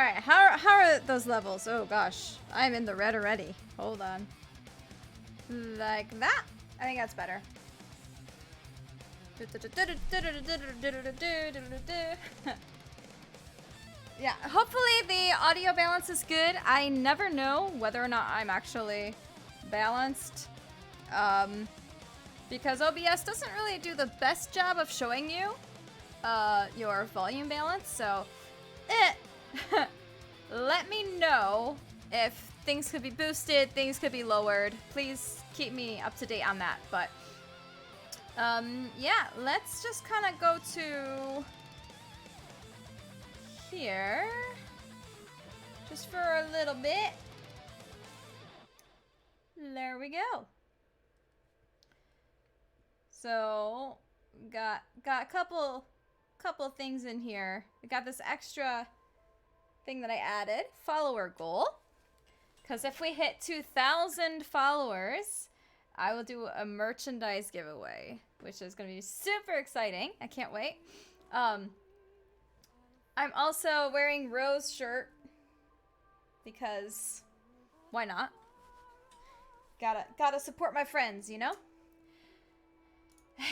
Alright, how are those levels? Oh gosh, I'm in the red already. Hold on. Like that? I think that's better. Yeah, hopefully the audio balance is good. I never know whether or not I'm actually balanced. Because OBS doesn't really do the best job of showing you your volume balance, so let me know if things could be boosted, things could be lowered. Please keep me up to date on that. But yeah, let's just kind of go to here just for a little bit. There we go. So got a couple things in here. I got this extra thing that I added, follower goal. Because if we hit 2,000 followers, I will do a merchandise giveaway, which is going to be super exciting. I can't wait. I'm also wearing Rose shirt because why not? Gotta support my friends, you know?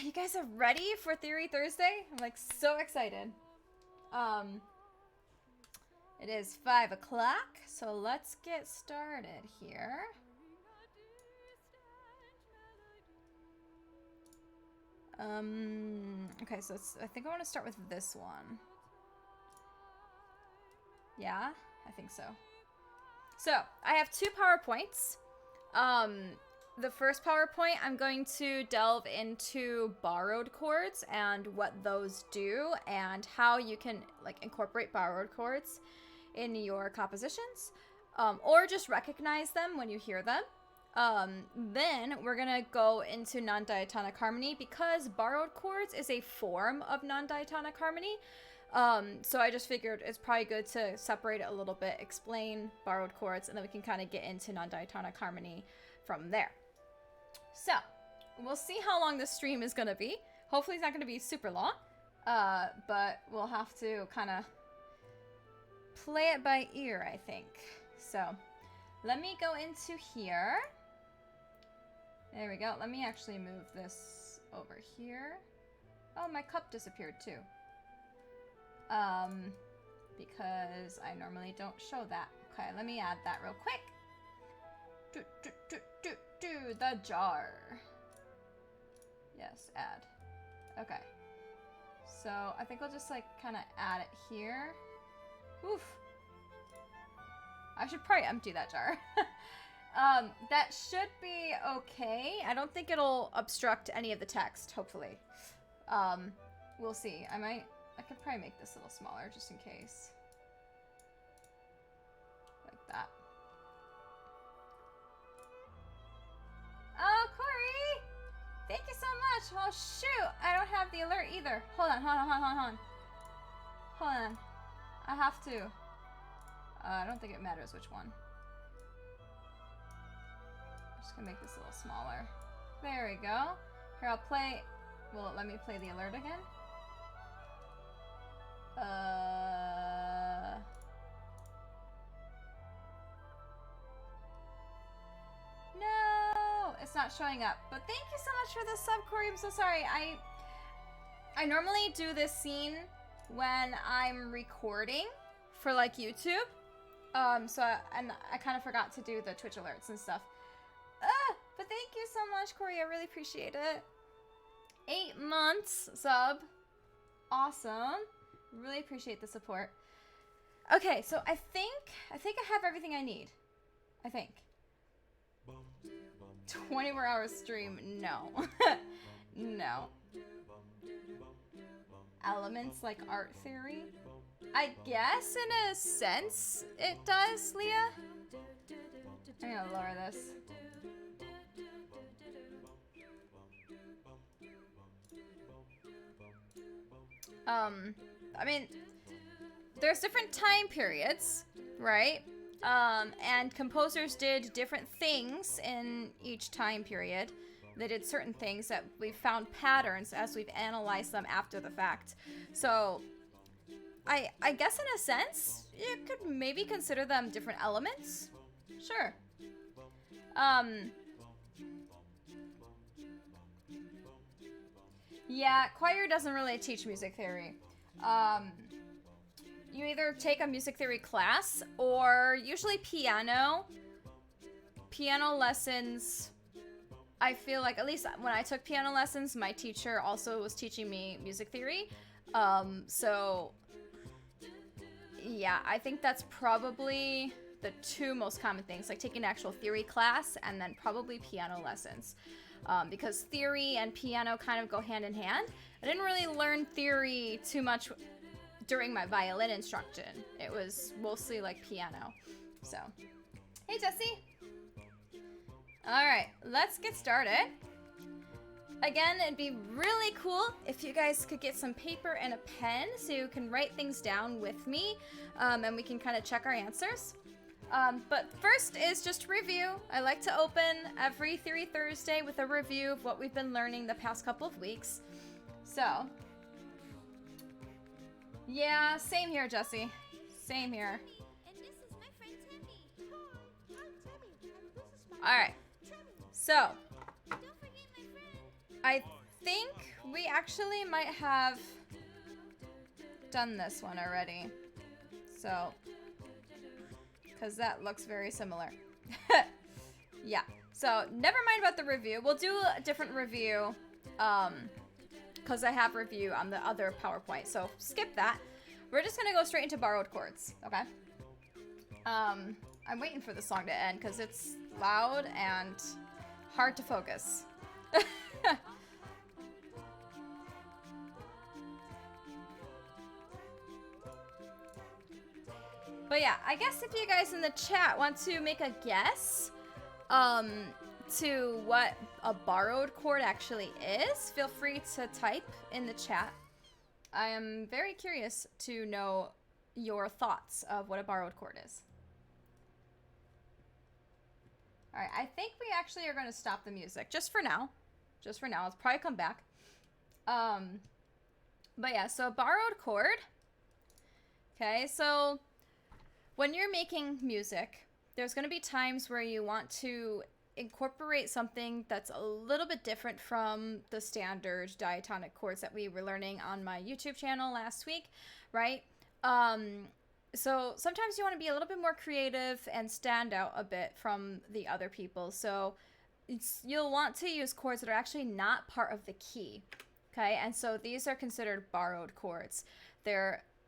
You guys are ready for Theory Thursday? I'm like so excited. It is 5 o'clock, so let's get started here. Okay, so I think I want to start with this one. Yeah, I think so. So, I have 2 PowerPoints. The first PowerPoint, I'm going to delve into borrowed chords and what those do and how you can like incorporate borrowed chords in your compositions, or just recognize them when you hear them. Then we're gonna go into non-diatonic harmony because borrowed chords is a form of non-diatonic harmony. So I just figured it's probably good to separate it a little bit, explain borrowed chords, and then we can kind of get into non-diatonic harmony from there. So, we'll see how long this stream is going to be. Hopefully it's not going to be super long, but we'll have to kind of play it by ear, I think. So, let me go into here. There we go. Let me actually move this over here. Oh, my cup disappeared too. Because I normally don't show that. Okay, let me add that real quick. The jar. Yes, add. Okay. So I think I'll just like kind of add it here. Oof. I should probably empty that jar. That should be okay. I don't think it'll obstruct any of the text, hopefully. We'll see. I could probably make this a little smaller just in case. Like that. Oh, Corey! Thank you so much! Oh, shoot! I don't have the alert either. Hold on. Hold on. I have to. I don't think it matters which one. I'm just gonna make this a little smaller. There we go. Here, I'll play... Will it let me play the alert again? No, it's not showing up. But thank you so much for the sub, Corey. I'm so sorry. I normally do this scene when I'm recording for like YouTube. So I kind of forgot to do the Twitch alerts and stuff. But thank you so much, Corey. I really appreciate it. 8 months sub. Awesome. Really appreciate the support. Okay, so I think I have everything I need. I think. 24-hour stream, no. No. Elements like art theory? I guess in a sense it does, Leah. I'm gonna lower this. I mean, there's different time periods, right? And composers did different things in each time period. They did certain things that we found patterns as we've analyzed them after the fact. So I guess in a sense, you could maybe consider them different elements. Sure. Yeah, choir doesn't really teach music theory. You either take a music theory class or usually piano. Piano lessons, I feel like, at least when I took piano lessons, my teacher also was teaching me music theory. So yeah, I think that's probably the two most common things, like taking an actual theory class and then probably piano lessons. Because theory and piano kind of go hand in hand. I didn't really learn theory too much during my violin instruction. It was mostly like piano. So, hey Jesse. All right, let's get started. Again, it'd be really cool if you guys could get some paper and a pen so you can write things down with me, and we can kind of check our answers. But first is just review. I like to open every Theory Thursday with a review of what we've been learning the past couple of weeks. So, yeah, same here, Jesse. Same here. Alright, so I think we actually might have done this one already. So, because that looks very similar. Yeah, so never mind about the review. We'll do a different review because I have review on the other PowerPoint, so skip that. We're just gonna go straight into borrowed chords, okay? I'm waiting for the song to end because it's loud and hard to focus. But yeah, I guess if you guys in the chat want to make a guess to what a borrowed chord actually is, feel free to type in the chat. I am very curious to know your thoughts of what a borrowed chord is. All right, I think we actually are going to stop the music just for now. Just for now. Let's probably come back. But yeah, so borrowed chord. Okay, so when you're making music, there's going to be times where you want to incorporate something that's a little bit different from the standard diatonic chords that we were learning on my YouTube channel last week, right? So sometimes you want to be a little bit more creative and stand out a bit from the other people. So you'll want to use chords that are actually not part of the key, okay? And so these are considered borrowed chords.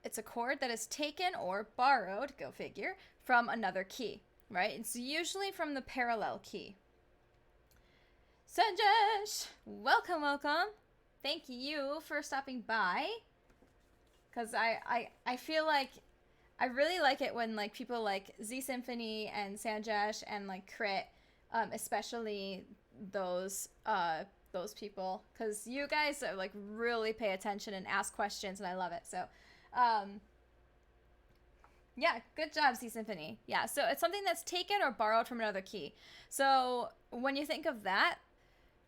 It's a chord that is taken or borrowed, go figure, from another key, right? It's usually from the parallel key. Sanjesh, welcome, welcome. Thank you for stopping by. Because I feel like I really like it when like people like Z Symphony and Sanjesh and like Crit, especially those people, because you guys are like really pay attention and ask questions, and I love it. So yeah, good job, Z Symphony. Yeah, so it's something that's taken or borrowed from another key. So when you think of that,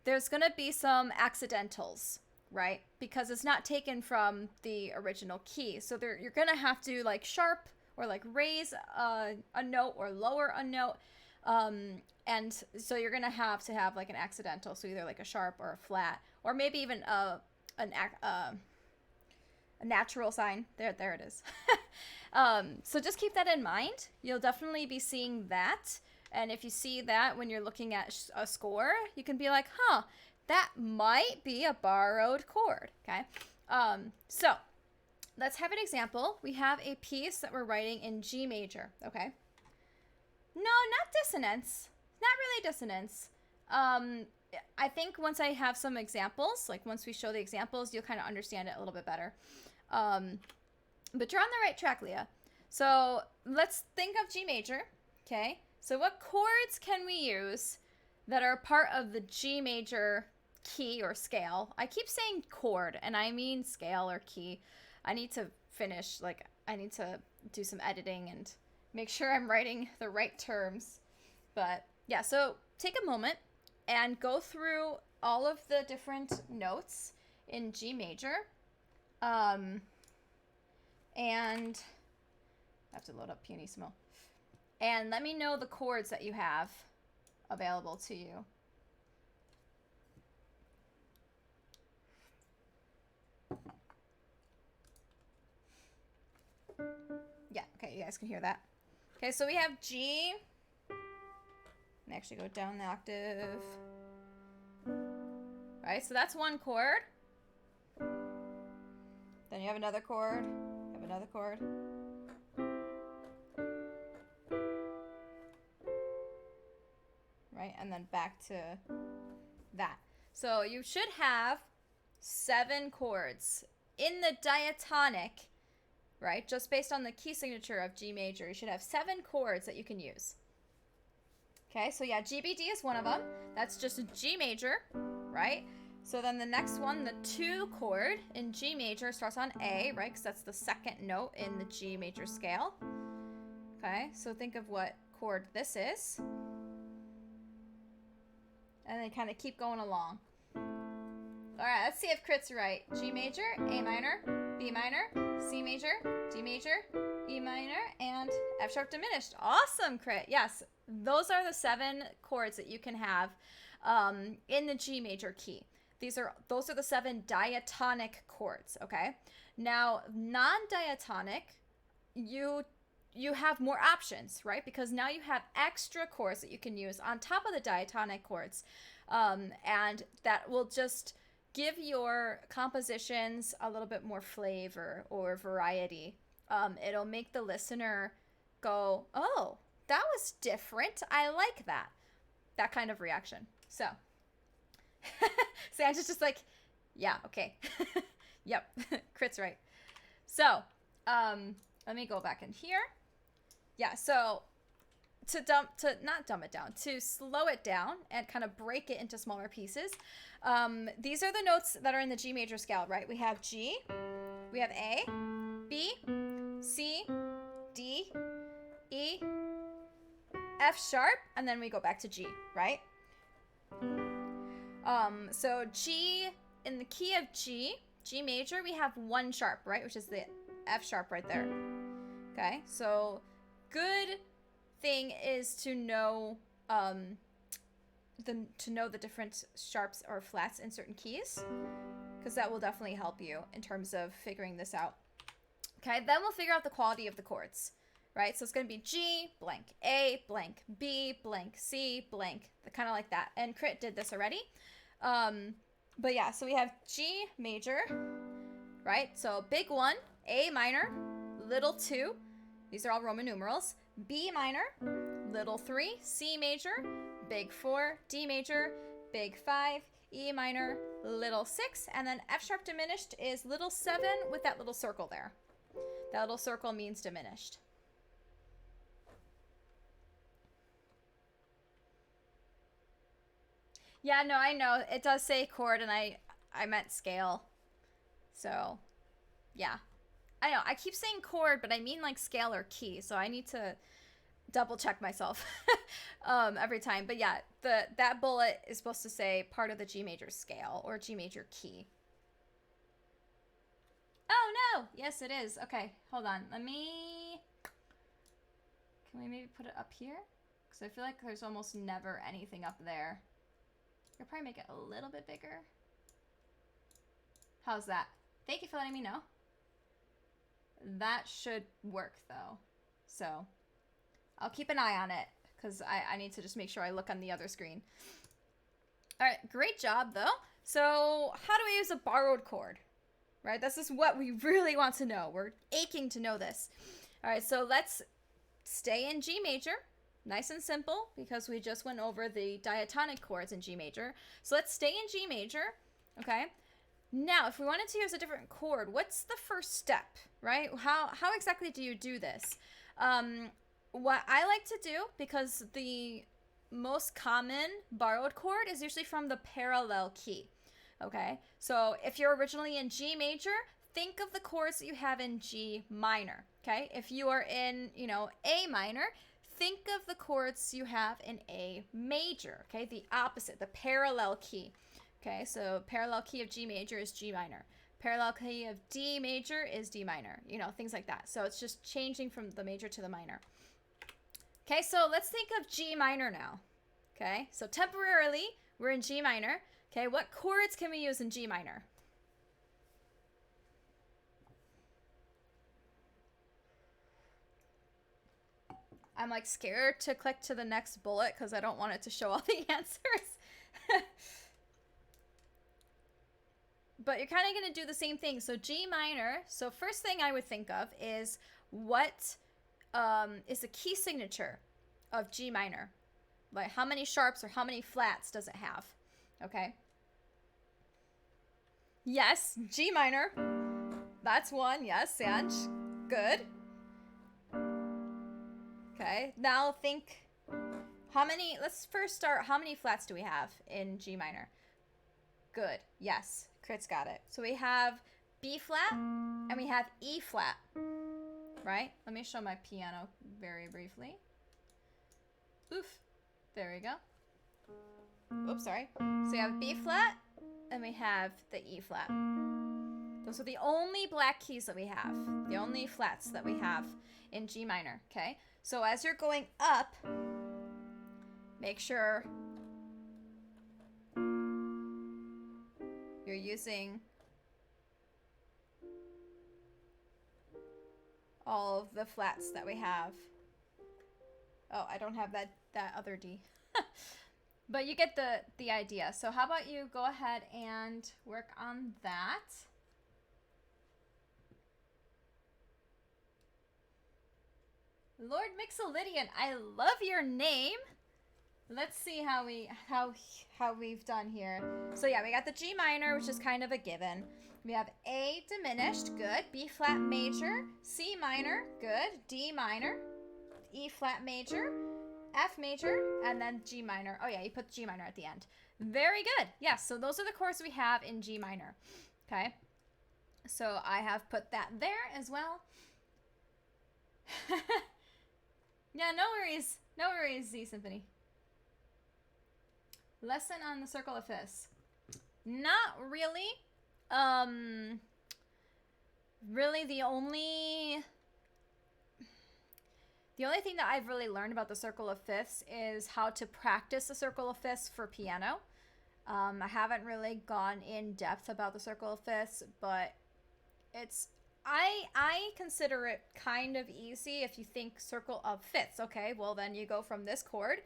there's gonna be some accidentals, right? Because it's not taken from the original key. So you're gonna have to like sharp or like raise a note or lower a note. And so you're gonna have to have like an accidental, so either like a sharp or a flat, or maybe even a natural sign. There it is. So just keep that in mind. You'll definitely be seeing that. And if you see that when you're looking at a score, you can be like, huh, that might be a borrowed chord, okay? So let's have an example. We have a piece that we're writing in G major, okay? No, not dissonance. Not really dissonance. I think once I have some examples, like once we show the examples, you'll kind of understand it a little bit better. But you're on the right track, Leah. So let's think of G major, okay? So what chords can we use that are part of the G major key or scale? I keep saying chord, and I mean scale or key. I need to finish, like, I need to do some editing and make sure I'm writing the right terms. But yeah, so take a moment and go through all of the different notes in G major. And I have to load up pianissimo. And let me know the chords that you have available to you. Yeah, okay, you guys can hear that. Okay, so we have G. Let me actually go down the octave. All right, so that's one chord. Then you have another chord. You have another chord. Right, and then back to that. So you should have 7 chords in the diatonic, right? Just based on the key signature of G major, you should have 7 chords that you can use. Okay, so yeah, GBD is one of them. That's just a G major, right? So then the next one, the 2 chord in G major, starts on A, right? Because that's the second note in the G major scale. Okay, so think of what chord this is. And then kind of keep going along. All right, let's see if Crit's right. G major, A minor, B minor, C major, D major, E minor, and F sharp diminished. Awesome, Crit. Yes, those are the 7 chords that you can have in the G major key. Those are the 7 diatonic chords, okay? Now, non-diatonic, you have more options, right? Because now you have extra chords that you can use on top of the diatonic chords. And that will just give your compositions a little bit more flavor or variety. It'll make the listener go, oh, that was different. I like that. That kind of reaction. So, Sandra's just like, yeah, okay. Yep, Crit's right. So, let me go back in here. Yeah, so to slow it down and kind of break it into smaller pieces. These are the notes that are in the G major scale, right? We have G, we have A, B, C, D, E, F sharp, and then we go back to G, right? So G, in the key of G major, we have 1 sharp, right? Which is the F sharp right there. Okay, so good thing is to know the different sharps or flats in certain keys, because that will definitely help you in terms of figuring this out. Okay, then we'll figure out the quality of the chords, right? So it's going to be G blank, A blank, B blank, C blank, kind of like that. And Crit did this already. But yeah, so we have G major, right? So big 1, A minor, little 2, these are all Roman numerals, B minor, little 3, C major, big 4, D major, big 5, E minor, little 6, and then F sharp diminished is little 7 with that little circle there. That little circle means diminished. Yeah, no, I know. It does say chord, and I meant scale. So, yeah. I know. I keep saying chord, but I mean like scale or key. So I need to double check myself every time. But yeah, that bullet is supposed to say part of the G major scale or G major key. Oh, no. Yes, it is. Okay, hold on. Can we maybe put it up here? Because I feel like there's almost never anything up there. You'll probably make it a little bit bigger. How's that? Thank you for letting me know. That should work though. So I'll keep an eye on it because I need to just make sure I look on the other screen. All right, great job though. So how do we use a borrowed chord? Right, this is what we really want to know. We're aching to know this. All right, so let's stay in G major. Nice and simple, because we just went over the diatonic chords in G major. So let's stay in G major, okay? Now, if we wanted to use a different chord, what's the first step, right? How exactly do you do this? What I like to do, because the most common borrowed chord is usually from the parallel key, okay? So if you're originally in G major, think of the chords that you have in G minor, okay? If you are in, A minor, think of the chords you have in A major, okay? The opposite, the parallel key. Okay, so parallel key of G major is G minor. Parallel key of D major is D minor, you know, things like that. So it's just changing from the major to the minor. Okay, so let's think of G minor now. Okay, so temporarily we're in G minor. Okay, what chords can we use in G minor? I'm like scared to click to the next bullet because I don't want it to show all the answers. But you're kind of going to do the same thing. So G minor. So first thing I would think of is what is the key signature of G minor? Like how many sharps or how many flats does it have? Okay. Yes, G minor. That's one. Yes, Sanj. Good. Okay, now think how many, let's first start, how many flats do we have in G minor? Good, yes, Crit's got it. So we have B flat and we have E flat, right? Let me show my piano very briefly. Oof, there we go. Oops, sorry. So we have B flat and we have the E flat. Those are the only black keys that we have, the only flats that we have in G minor, okay? So as you're going up, make sure you're using all of the flats that we have. Oh, I don't have that other D. But you get the idea. So how about you go ahead and work on that. Lord Mixolydian, I love your name. Let's see how we've done here. So yeah, we got the G minor, which is kind of a given. We have A diminished, good. B flat major, C minor, good. D minor, E flat major, F major, and then G minor. Oh yeah, you put G minor at the end. Very good. Yeah, so those are the chords we have in G minor. Okay. So I have put that there as well. Yeah, no worries. No worries, Z Symphony. Lesson on the circle of fifths. Not really. Really the only thing that I've really learned about the circle of fifths is how to practice the circle of fifths for piano. I haven't really gone in depth about the circle of fifths, but it's I consider it kind of easy if you think circle of fifths. Okay, well then you go from this chord,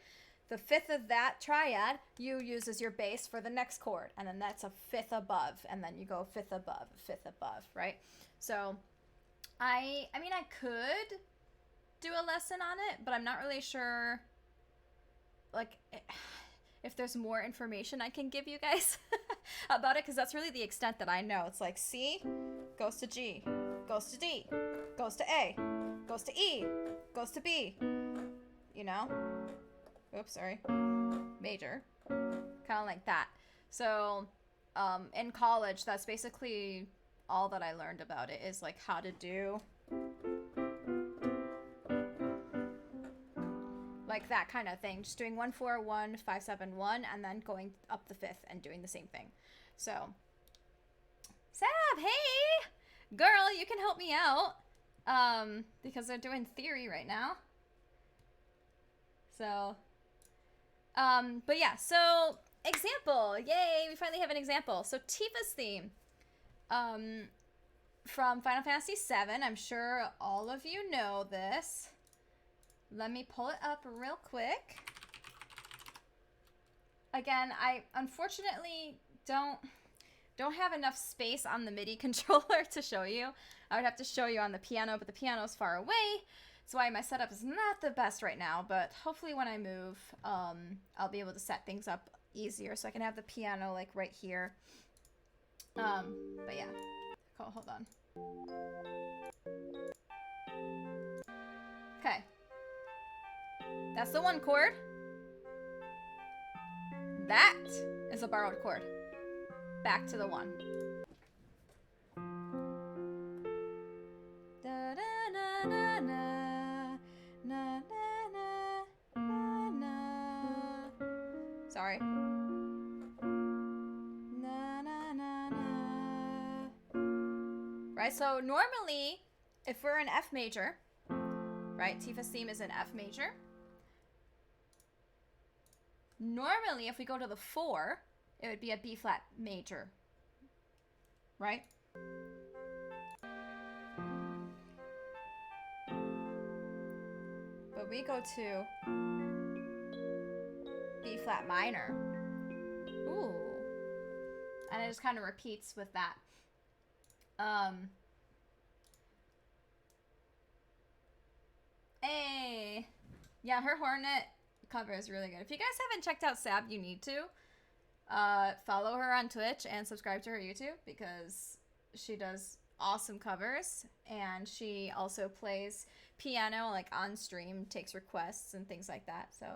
the fifth of that triad you use as your bass for the next chord, and then that's a fifth above, and then you go fifth above, right? So I mean I could do a lesson on it, but I'm not really sure like if there's more information I can give you guys about it, because that's really the extent that I know. It's like C goes to G, goes to D, goes to A, goes to E, goes to B, you know? Oops, sorry. Major. Kind of like that. So, in college, that's basically all that I learned about it, is like how to do like that kind of thing. Just doing 1 4 1 5 7 1 and then going up the fifth and doing the same thing. So, Sab, hey! Girl, you can help me out. Because they're doing theory right now. So, but yeah, so example. Yay, we finally have an example. So Tifa's theme. From Final Fantasy VII. I'm sure all of you know this. Let me pull it up real quick. Again, I unfortunately don't have enough space on the MIDI controller to show you. I would have to show you on the piano, but the piano is far away. That's why my setup is not the best right now, but hopefully when I move, I'll be able to set things up easier so I can have the piano like right here. But yeah, cool, hold on. Okay. That's the 1 chord. That is a borrowed chord. Back to the 1. Da, da, na, na, na, na, na, na, na. Sorry. Na, na, na, na. right? So normally, if we're in F major, right, Tifa's theme is in F major. Normally, if we go to the 4, it would be a B flat major, right? But we go to B flat minor. Ooh. And it just kind of repeats with that. Hey. Yeah, her Hornet cover is really good. If you guys haven't checked out Sab, you need to. Follow her on Twitch and subscribe to her YouTube because she does awesome covers, and she also plays piano like on stream, takes requests and things like that. So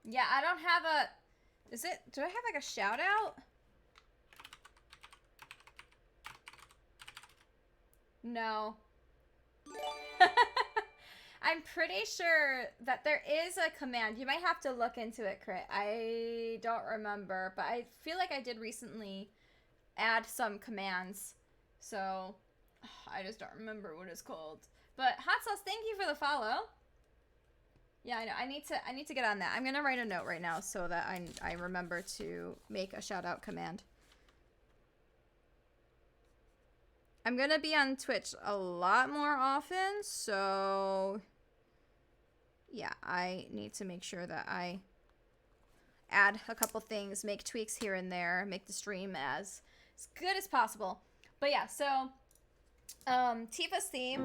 yeah, I don't have a do I have like a shout out? No. I'm pretty sure that there is a command. You might have to look into it, Crit. I don't remember, but I feel like I did recently add some commands. So, I just don't remember what it's called. But Hot Sauce, thank you for the follow. Yeah, I know. I need to get on that. I'm going to write a note right now so that I remember to make a shout out command. I'm going to be on Twitch a lot more often, so yeah, I need to make sure that I add a couple things, make tweaks here and there, make the stream as good as possible. But yeah, so Tifa's theme,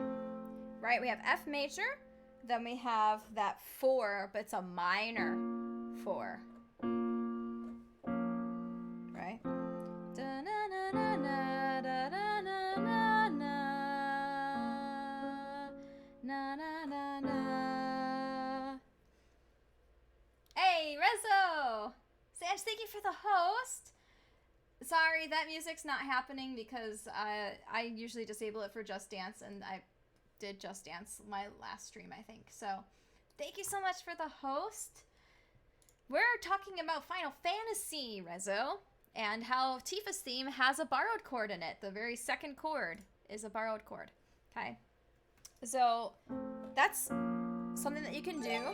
right? We have F major, then we have that 4, but it's a minor 4. Right? Hey, Rezo! Sanj, thank you for the host. Sorry, that music's not happening because I usually disable it for Just Dance, and I did Just Dance my last stream, I think. So, thank you so much for the host. We're talking about Final Fantasy, Rezo, and how Tifa's theme has a borrowed chord in it. The very second chord is a borrowed chord. Okay? So, that's something that you can do.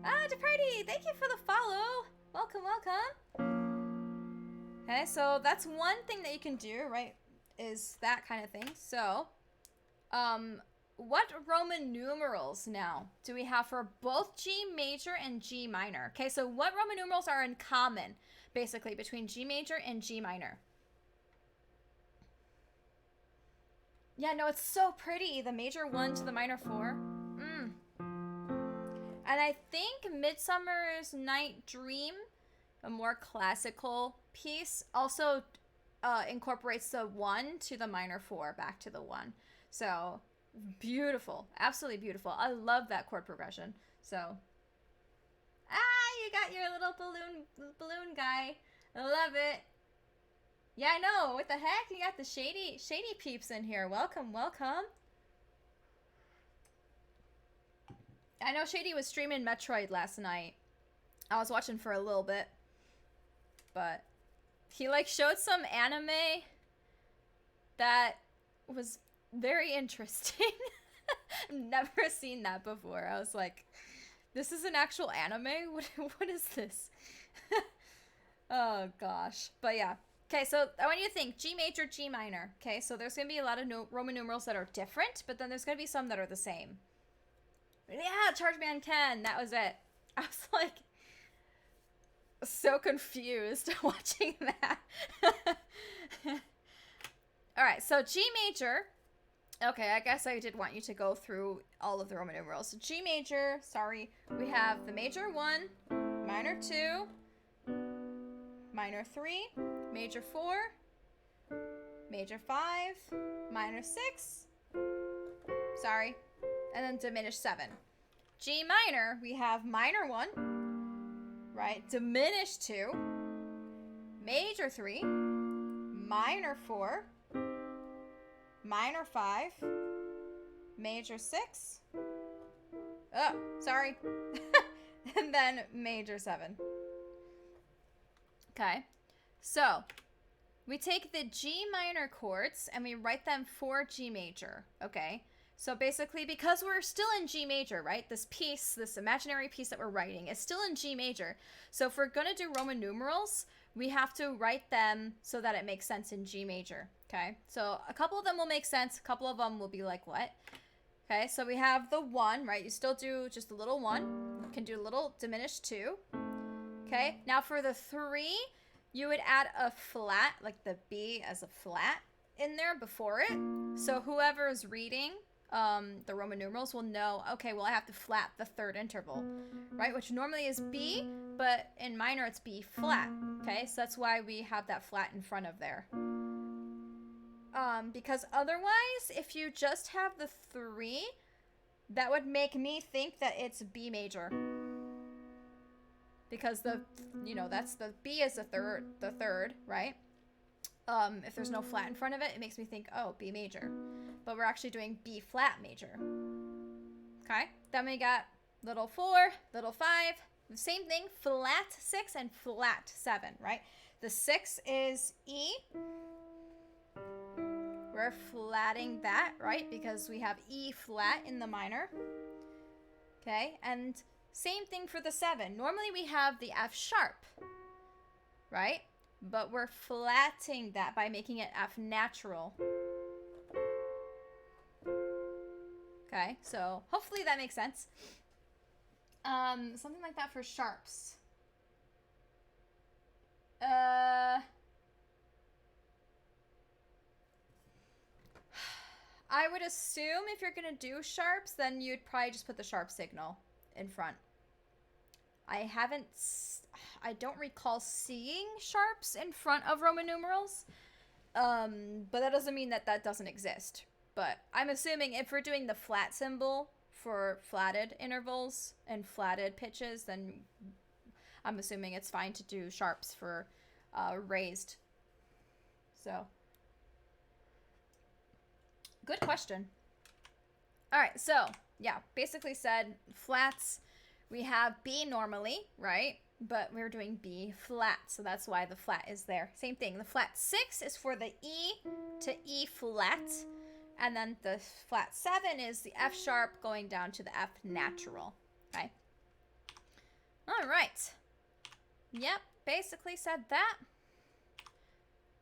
Ah, DeParty, thank you for the follow. Welcome, welcome. Okay, so that's one thing that you can do, right? Is that kind of thing. So, what Roman numerals now do we have for both G major and G minor? Okay, so what Roman numerals are in common, basically, between G major and G minor? Yeah, no, it's so pretty. The major 1 to the minor 4. And I think Midsummer's Night Dream, a more classical piece, also incorporates the 1 to the minor 4 back to the 1. So, beautiful. Absolutely beautiful. I love that chord progression. So, you got your little balloon guy. I love it. Yeah, I know. What the heck? You got the shady peeps in here. Welcome, welcome. I know Shady was streaming Metroid last night. I was watching for a little bit. But he like showed some anime that was very interesting. Never seen that before. I was like, this is an actual anime? What is this? Oh gosh. But yeah. Okay, so I want you to think G major, G minor. Okay, so there's going to be a lot of Roman numerals that are different, but then there's going to be some that are the same. Yeah, Chargeman Ken. That was it. I was like so confused watching that. All right, so G major. Okay, I guess I did want you to go through all of the Roman numerals. So G major, sorry, we have the major 1, minor 2, minor 3, major 4, major 5, minor 6, sorry, and then diminished 7. G minor, we have minor 1, right, diminished 2, major 3, minor 4, minor 5, major 6, oh, sorry, and then major 7. Okay, so we take the G minor chords and we write them for G major, okay? So basically, because we're still in G major, right? This piece, this imaginary piece that we're writing is still in G major. So if we're gonna do Roman numerals, we have to write them so that it makes sense in G major, okay? So a couple of them will make sense, a couple of them will be like, what? Okay, so we have the 1, right? You still do just a little 1. You can do a little diminished 2. Okay, now for the 3, you would add a flat, like the B as a flat in there before it. So whoever is reading the Roman numerals will know, okay, well, I have to flat the 3rd interval, right? Which normally is B, but in minor it's B flat, okay? So that's why we have that flat in front of there. Because otherwise, if you just have the 3, that would make me think that it's B major. Because that's the B is the third, right? If there's no flat in front of it, it makes me think, oh, B major. But we're actually doing B flat major. Okay, then we got little 4, little 5, the same thing, flat 6 and flat 7, right? The 6 is E. We're flatting that, right? Because we have E flat in the minor. Okay, and same thing for the 7. Normally we have the F sharp, right? But we're flatting that by making it F natural. Okay, so hopefully that makes sense. Something like that for sharps. I would assume if you're gonna do sharps, then you'd probably just put the sharp signal in front. I don't recall seeing sharps in front of Roman numerals, but that doesn't mean that that doesn't exist. But I'm assuming if we're doing the flat symbol for flatted intervals and flatted pitches, then I'm assuming it's fine to do sharps for raised. So, good question. All right, so yeah, basically said flats, we have B normally, right? But we're doing B flat, so that's why the flat is there. Same thing, the flat 6 is for the E to E flat, and then the flat 7 is the F sharp going down to the F natural, okay? All right. Yep, basically said that.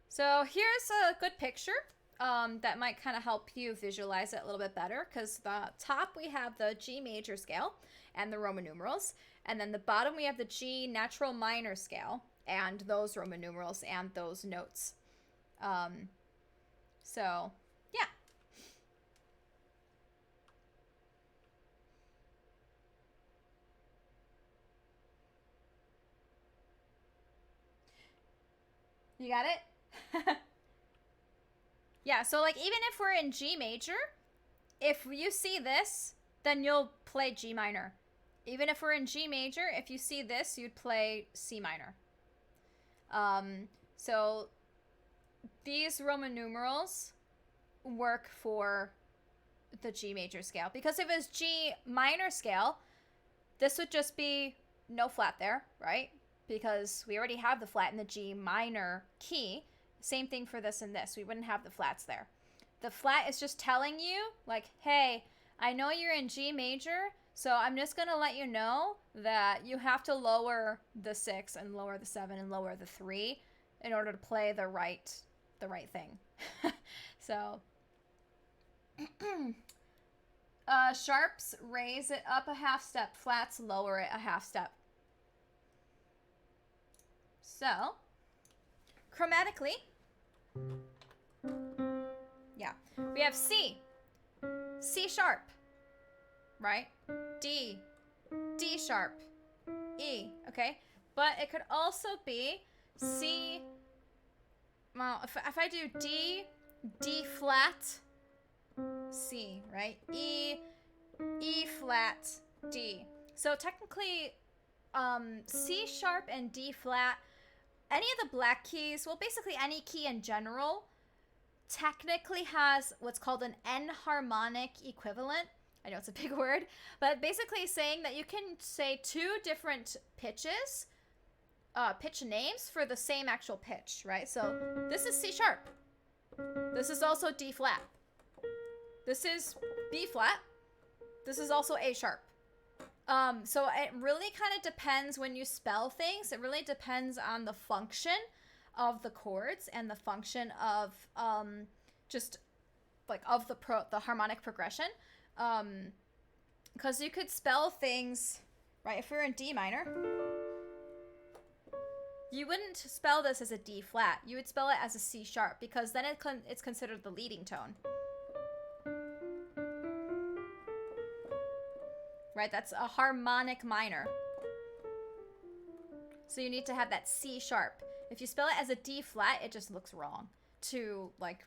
So here's a good picture that might kind of help you visualize it a little bit better, because the top we have the G major scale and the Roman numerals, and then the bottom we have the G natural minor scale and those Roman numerals and those notes. So yeah. You got it? Yeah, so like even if we're in G major, if you see this, then you'll play G minor. Even if we're in G major, if you see this, you'd play C minor. So these Roman numerals work for the G major scale. Because if it's G minor scale, this would just be no flat there, right? Because we already have the flat in the G minor key. Same thing for this and this. We wouldn't have the flats there. The flat is just telling you, like, hey, I know you're in G major, so I'm just going to let you know that you have to lower the 6 and lower the 7 and lower the 3 in order to play the right thing. So, sharps, raise it up a half step. Flats, lower it a half step. So, chromatically, yeah, we have C sharp, right? D sharp, E, okay? But it could also be C, well, if I do D flat, C, right? E flat, D. So technically, C sharp and D flat, any of the black keys, well, basically any key in general, technically has what's called an enharmonic equivalent. I know it's a big word, but basically saying that you can say 2 different pitches pitch names for the same actual pitch, right? So this is C sharp. This is also D flat. This is B flat. This is also A sharp. So it really kind of depends when you spell things. It really depends on the function of the chords and the function of just like of the harmonic progression. Because you could spell things, right? If we're in D minor, you wouldn't spell this as a D flat. You would spell it as a C sharp because then it's considered the leading tone. Right? That's a harmonic minor. So you need to have that C sharp. If you spell it as a D flat, it just looks wrong to like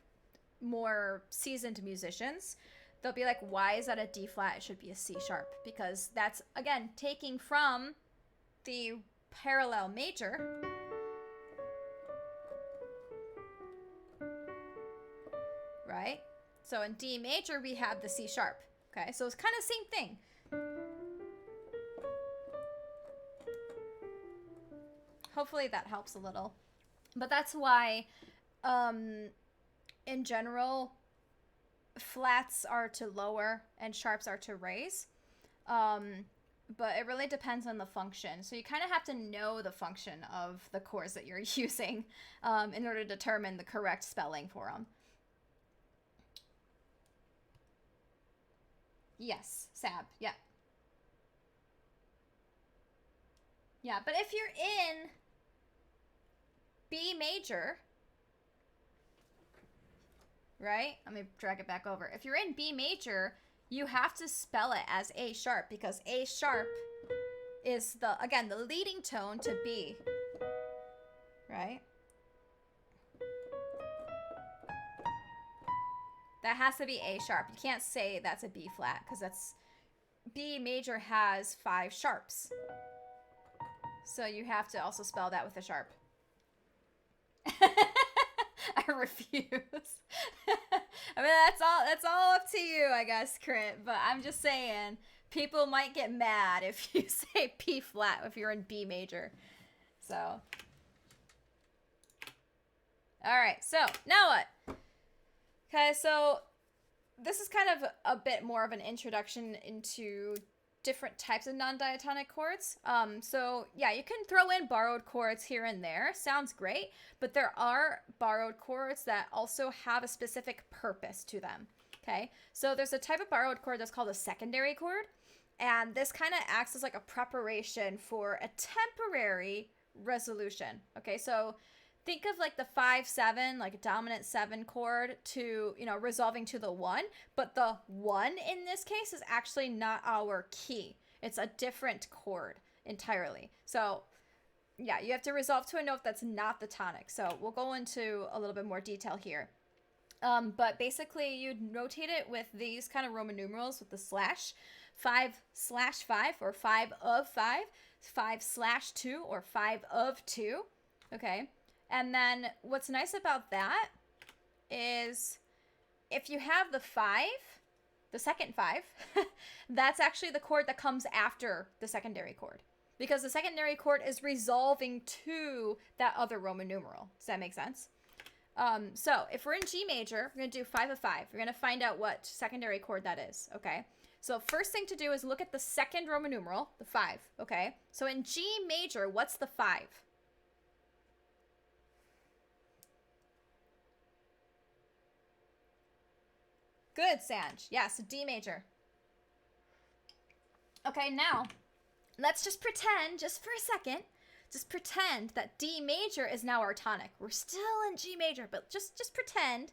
more seasoned musicians. They'll be like, why is that a D flat? It should be a C sharp, because that's, again, taking from the parallel major. Right? So in D major, we have the C sharp. Okay, so it's kind of the same thing. Hopefully that helps a little. But that's why, in general, flats are to lower and sharps are to raise. But it really depends on the function. So you kind of have to know the function of the chords that you're using in order to determine the correct spelling for them. Yes, Sab, yeah. Yeah, but if you're in B major, right? Let me drag it back over. If you're in B major, you have to spell it as A sharp, because A sharp is the, again, the leading tone to B, right? That has to be A sharp. You can't say that's a B flat, because that's, B major has 5 sharps. So you have to also spell that with a sharp. I refuse. I mean, that's all up to you, I guess, Crit. But I'm just saying, people might get mad if you say P flat if you're in B major. So, all right. So now what? Okay, so this is kind of a bit more of an introduction into different types of non-diatonic chords. So yeah, you can throw in borrowed chords here and there. Sounds great, but there are borrowed chords that also have a specific purpose to them. Okay, so there's a type of borrowed chord that's called a secondary chord, and this kind of acts as like a preparation for a temporary resolution. Okay, so think of like the 5-7, like a dominant 7 chord to, you know, resolving to the 1, but the 1 in this case is actually not our key. It's a different chord entirely. So yeah, you have to resolve to a note that's not the tonic. So we'll go into a little bit more detail here. But basically you'd notate it with these kind of Roman numerals with the slash, 5/5 or 5 of 5, 5/2 or 5 of 2. Okay. And then what's nice about that is if you have the 5, the second 5, that's actually the chord that comes after the secondary chord, because the secondary chord is resolving to that other Roman numeral. Does that make sense? So if we're in G major, we're going to do 5 of 5. We're going to find out what secondary chord that is, okay? So first thing to do is look at the second Roman numeral, the 5, okay? So in G major, what's the 5? Good, Sanj. Yes, D major. Okay, now, let's just pretend, just for a second, just pretend that D major is now our tonic. We're still in G major, but just pretend,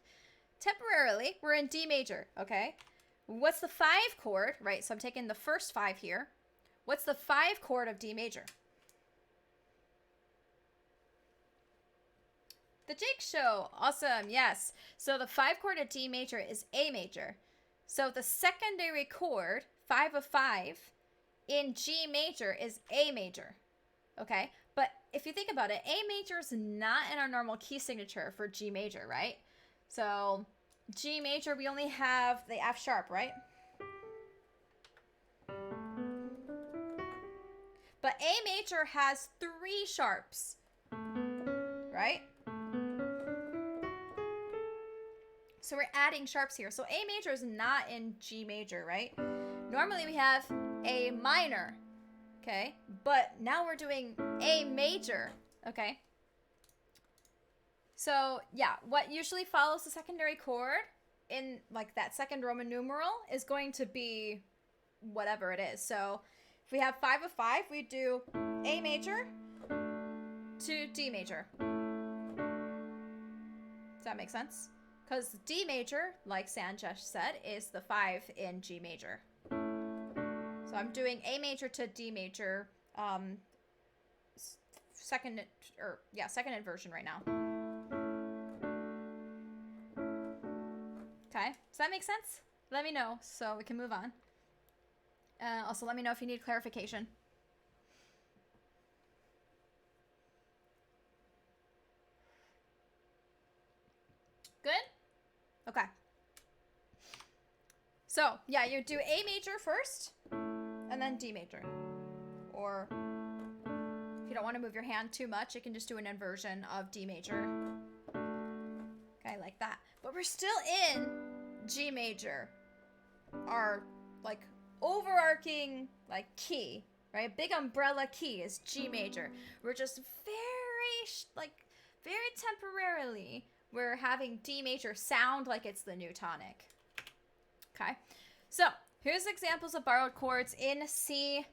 temporarily, we're in D major, okay? What's the 5 chord, right? So I'm taking the first 5 here. What's the 5 chord of D major? The Jake Show. Awesome. Yes. So the 5 chord of D major is A major. So the secondary chord, 5 of 5, in G major is A major. Okay? But if you think about it, A major is not in our normal key signature for G major, right? So G major, we only have the F sharp, right? But A major has 3 sharps, right? So we're adding sharps here. So A major is not in G major, right? Normally we have A minor, okay? But now we're doing A major, okay? So yeah, what usually follows the secondary chord in like that second Roman numeral is going to be whatever it is. So if we have 5 of 5, we do A major to D major. Does that make sense? Because D major, like Sanjesh said, is the 5 in G major. So I'm doing A major to D major, second inversion right now. Okay, does that make sense? Let me know so we can move on. Also, let me know if you need clarification. Good? Okay. So, yeah, you do A major first, and then D major. Or, if you don't want to move your hand too much, you can just do an inversion of D major. Okay, like that. But we're still in G major. Our, like, overarching, like, key, right? Big umbrella key is G major. We're just very temporarily, we're having D major sound like it's the new tonic. Okay, so here's examples of borrowed chords in C.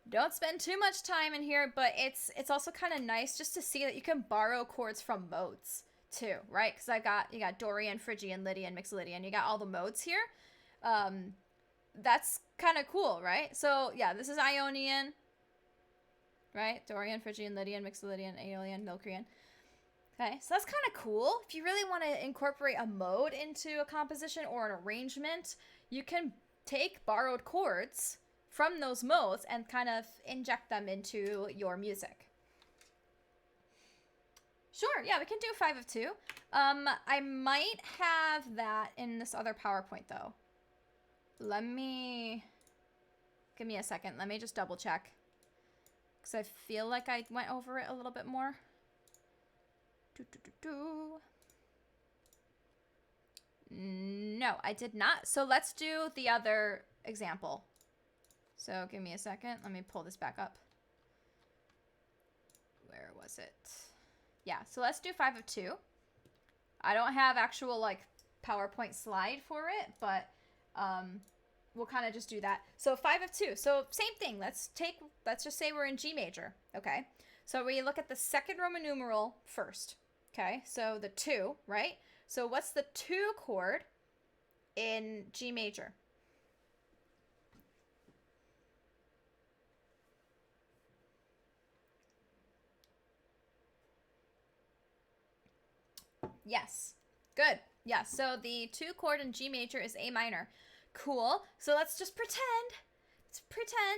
Don't spend too much time in here, but it's also kind of nice just to see that you can borrow chords from modes too, right? Because you got Dorian, Phrygian, Lydian, Mixolydian. You got all the modes here. That's kind of cool, right? So yeah, this is Ionian, right? Dorian, Phrygian, Lydian, Mixolydian, Aeolian, Milcrean. Okay, so that's kind of cool. If you really want to incorporate a mode into a composition or an arrangement, you can take borrowed chords from those modes and kind of inject them into your music. Sure, yeah, we can do 5 of 2. I might have that in this other PowerPoint though. Give me a second. Let me just double check. Because I feel like I went over it a little bit more. No, I did not. So let's do the other example. So give me a second. Let me pull this back up. Where was it? Yeah, so let's do 5 of 2. I don't have actual like PowerPoint slide for it, but we'll kind of just do that. So 5 of 2. So same thing. Let's just say we're in G major. Okay. So we look at the second Roman numeral first. Okay. So the 2, right? So what's the 2 chord in G major? Yes. Good. Yeah, so the 2 chord in G major is A minor. Cool. So let's just pretend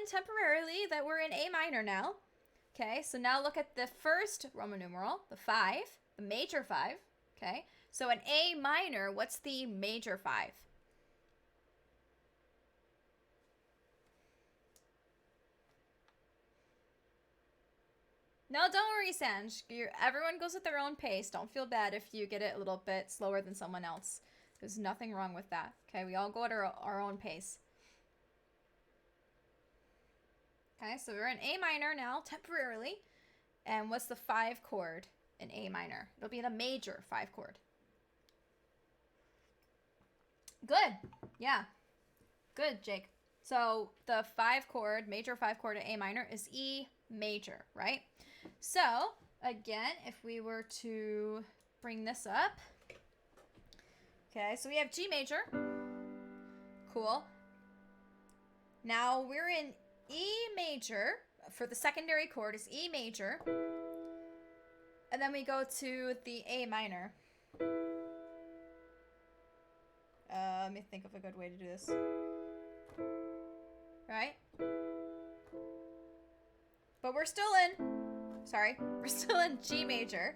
temporarily that we're in A minor now. Okay, so now look at the first Roman numeral, the 5, the major 5. Okay, so in A minor, what's the major 5? No, don't worry, Sanj. Everyone goes at their own pace. Don't feel bad if you get it a little bit slower than someone else. There's nothing wrong with that. Okay, we all go at our own pace. Okay, so we're in A minor now, temporarily. And what's the 5 chord in A minor? It'll be the major 5 chord. Good. Yeah. Good, Jake. So the 5 chord, major 5 chord in A minor is E major, right? So, again, if we were to bring this up. Okay, so we have G major. Cool. Now we're in E major. For the secondary chord is E major. And then we go to the A minor. Let me think of a good way to do this. Right? But we're still in G major.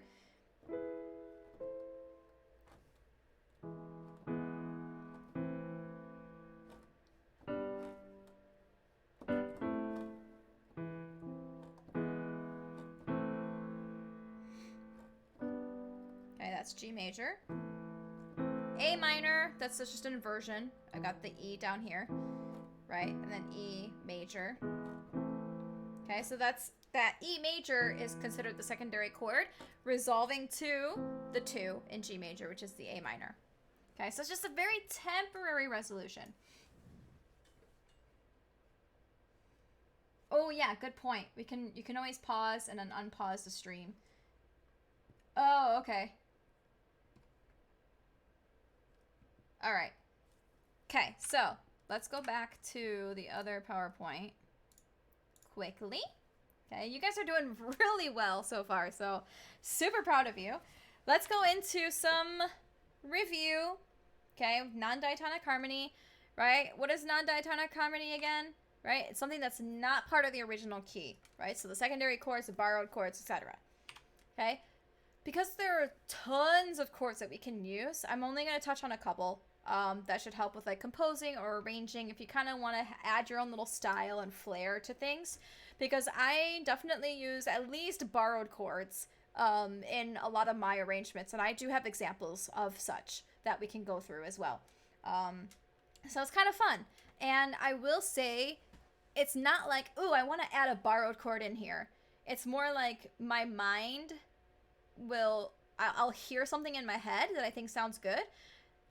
that's G major. A minor, that's just an inversion. I got the E down here, right? And then E major. Okay, so that E major is considered the secondary chord, resolving to the 2 in G major, which is the A minor. Okay, so it's just a very temporary resolution. Oh yeah, good point. You can always pause and then unpause the stream. Oh, okay. All right. Okay, so let's go back to the other PowerPoint quickly. Okay, you guys are doing really well so far, so super proud of you. Let's go into some review. Okay, non-diatonic harmony, right? What is non-diatonic harmony again? Right? It's something that's not part of the original key, right? So the secondary chords, the borrowed chords, etc. Okay? Because there are tons of chords that we can use, I'm only going to touch on a couple that should help with like composing or arranging if you kind of want to add your own little style and flair to things. Because I definitely use at least borrowed chords in a lot of my arrangements, and I do have examples of such that we can go through as well. So it's kind of fun. And I will say, it's not like, ooh, I want to add a borrowed chord in here. It's more like my mind I'll hear something in my head that I think sounds good.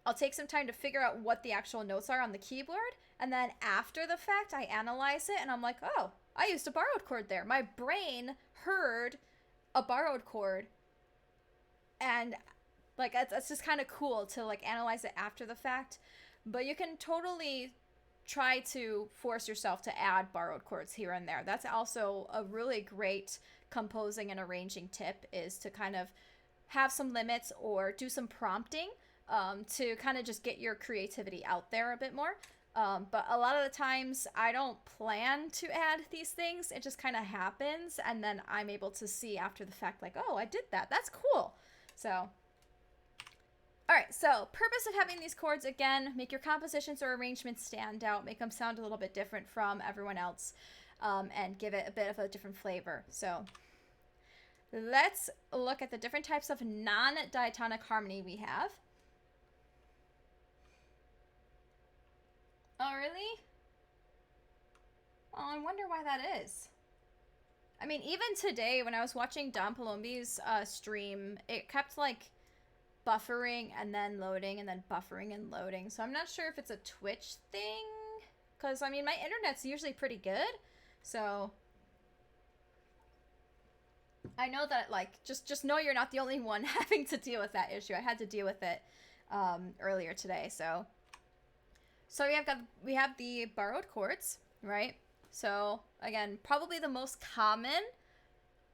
I'll take some time to figure out what the actual notes are on the keyboard. And then after the fact, I analyze it and I'm like, oh, I used a borrowed chord there. My brain heard a borrowed chord. And like, that's just kind of cool to like analyze it after the fact. But you can totally try to force yourself to add borrowed chords here and there. That's also a really great composing and arranging tip, is to kind of have some limits or do some prompting to kind of just get your creativity out there a bit more. But a lot of the times I don't plan to add these things. It just kind of happens, and then I'm able to see after the fact like, oh, I did that. That's cool. So all right, so purpose of having these chords, again, make your compositions or arrangements stand out, make them sound a little bit different from everyone else, and give it a bit of a different flavor. So let's look at the different types of non-diatonic harmony we have. Oh, really? Oh, I wonder why that is. I mean, even today when I was watching Don Palombi's stream, it kept like buffering and then loading and then buffering and loading. So I'm not sure if it's a Twitch thing, because I mean my internet's usually pretty good, so I know that like just know you're not the only one having to deal with that issue. I had to deal with it earlier today. So we have the borrowed chords, right? So again, probably the most common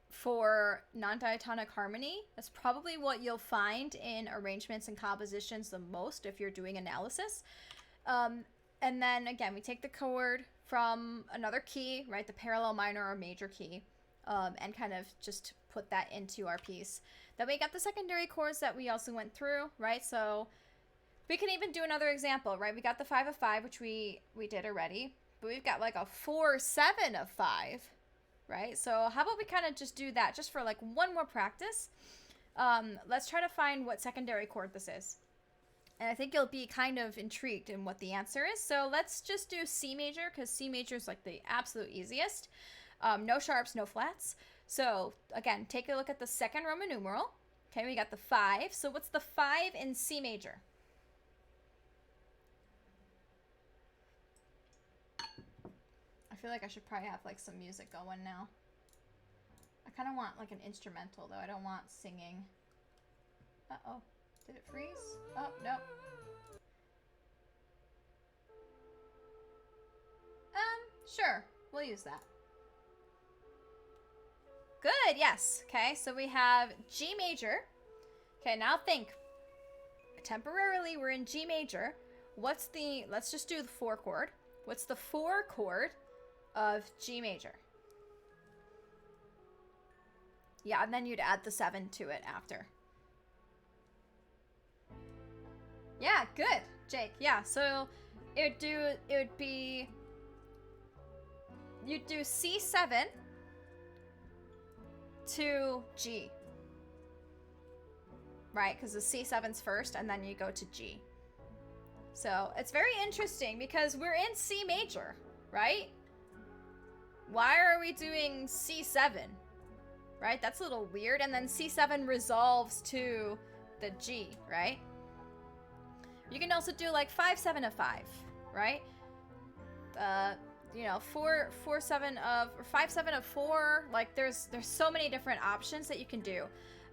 for non-diatonic harmony. That's probably what you'll find in arrangements and compositions the most if you're doing analysis. And then again, we take the chord from another key, right? The parallel minor or major key, and kind of just put that into our piece. Then we got the secondary chords that we also went through, right? So we can even do another example, right? We got the 5 of 5, which we did already, but we've got like a 4, 7 of 5. Right? So how about we kind of just do that just for like one more practice. Let's try to find what secondary chord this is. And I think you'll be kind of intrigued in what the answer is. So let's just do C major, because C major is like the absolute easiest. No sharps, no flats. So again, take a look at the second Roman numeral. Okay, we got the 5. So what's the 5 in C major? I feel like I should probably have like some music going now. I kind of want like an instrumental though. I don't want singing. Uh-oh. Did it freeze? Oh, nope. Sure. We'll use that. Good, yes. Okay, so we have G major. Okay, now think. Temporarily, we're in G major. Let's just do the 4 chord. What's the 4 chord of G major? Yeah, and then you'd add the 7 to it after. Yeah, good, Jake. Yeah, so you'd do C7 to G. right? Because the C7's first, and then you go to G. So it's very interesting because we're in C major, right? Why are we doing C7? Right? That's a little weird. And then C7 resolves to the G, right? You can also do like 5-7 of 5, right? You know, 4-7 of, or 5-7 of 4. Like there's so many different options that you can do.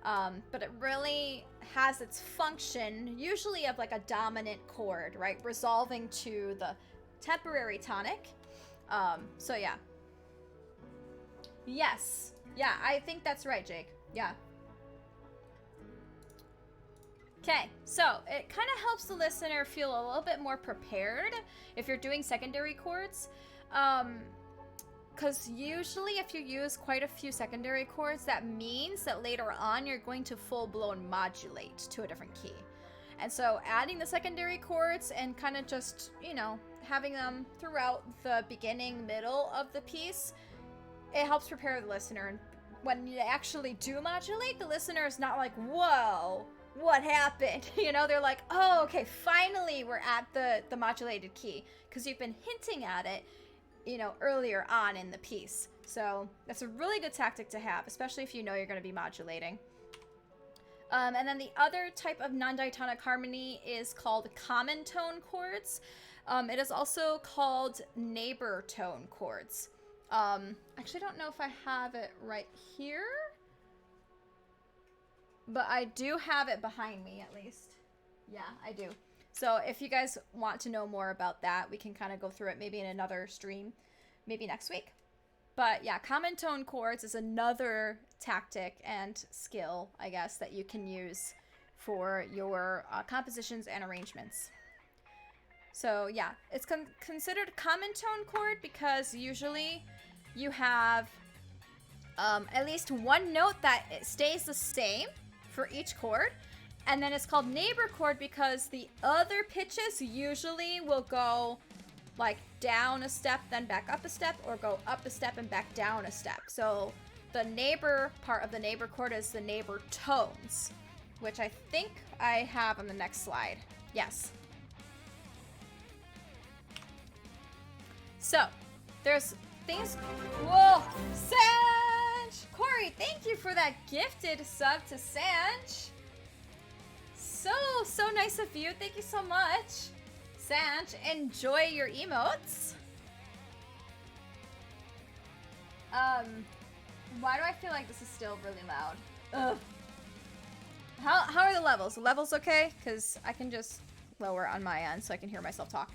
But it really has its function, usually of like a dominant chord, right? Resolving to the temporary tonic. So yeah. Yes. Yeah, I think that's right, Jake. Yeah. Okay, so it kind of helps the listener feel a little bit more prepared if you're doing secondary chords. Because usually if you use quite a few secondary chords, that means that later on you're going to full-blown modulate to a different key. And so adding the secondary chords and kind of just, you know, having them throughout the beginning, middle of the piece, it helps prepare the listener. And when you actually do modulate, the listener is not like, whoa, what happened? You know, they're like, oh, okay, finally we're at the modulated key. Because you've been hinting at it, you know, earlier on in the piece. So that's a really good tactic to have, especially if you know you're going to be modulating. And then the other type of non-diatonic harmony is called common tone chords. It is also called neighbor tone chords. Actually, I don't know if I have it right here, but I do have it behind me at least. Yeah, I do. So if you guys want to know more about that, we can kind of go through it maybe in another stream, maybe next week. But yeah, common tone chords is another tactic and skill, I guess, that you can use for your compositions and arrangements. So yeah, it's considered a common tone chord because usually you have at least one note that it stays the same for each chord. And then it's called neighbor chord because the other pitches usually will go like down a step, then back up a step, or go up a step and back down a step. So the neighbor part of the neighbor chord is the neighbor tones, which I think I have on the next slide. Yes. So there's things. Whoa, Sanj! Corey, thank you for that gifted sub to Sanj. So nice of you. Thank you so much. Sanj, enjoy your emotes. Why do I feel like this is still really loud? Ugh. How are the levels? The levels okay? Because I can just lower on my end so I can hear myself talk.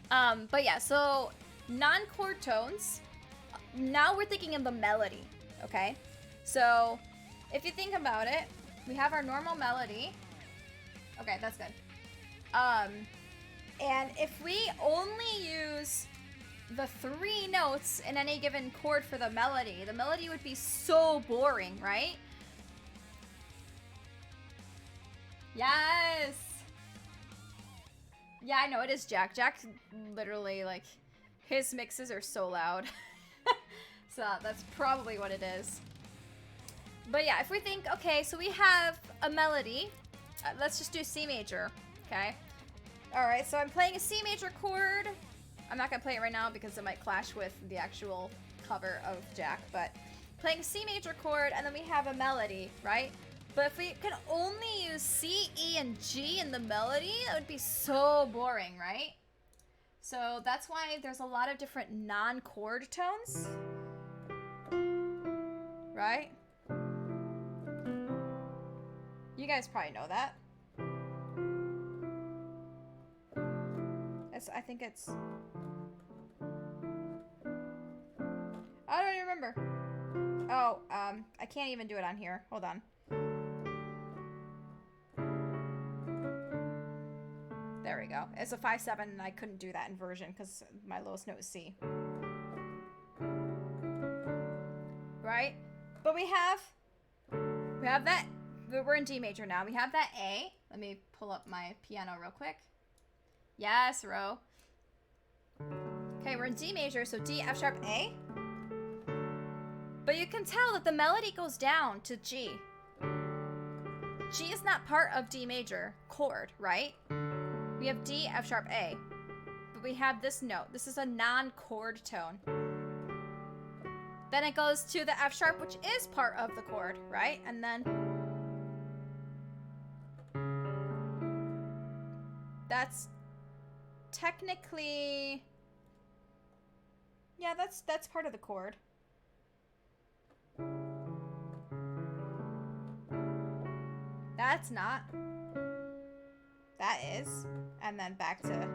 But yeah, so non-chord tones. Now we're thinking of the melody, okay? So if you think about it, we have our normal melody. Okay, that's good. And if we only use the 3 notes in any given chord for the melody would be so boring, right? Yes! Yeah, I know, it is Jack. Jack literally, like, his mixes are so loud. So that's probably what it is. But yeah, if we think, okay, so we have a melody. Let's just do C major, okay? Alright, so I'm playing a C major chord. I'm not going to play it right now because it might clash with the actual cover of Jack, but playing a C major chord, and then we have a melody, right? But if we could only use C, E, and G in the melody, that would be so boring, right? So that's why there's a lot of different non-chord tones, right? You guys probably know that. I think it's... I don't even remember. Oh, I can't even do it on here. Hold on. There we go. It's a 5-7, and I couldn't do that inversion because my lowest note is C. Right? But we have that. We're in D major now. We have that A. Let me pull up my piano real quick. Yes, Ro. Okay, we're in D major, so D, F sharp, A. But you can tell that the melody goes down to G. G is not part of D major chord, right? We have D, F sharp, A. But we have this note. This is a non-chord tone. Then it goes to the F sharp, which is part of the chord, right? And then that's technically, yeah, that's part of the chord. That's not. That is. And then back to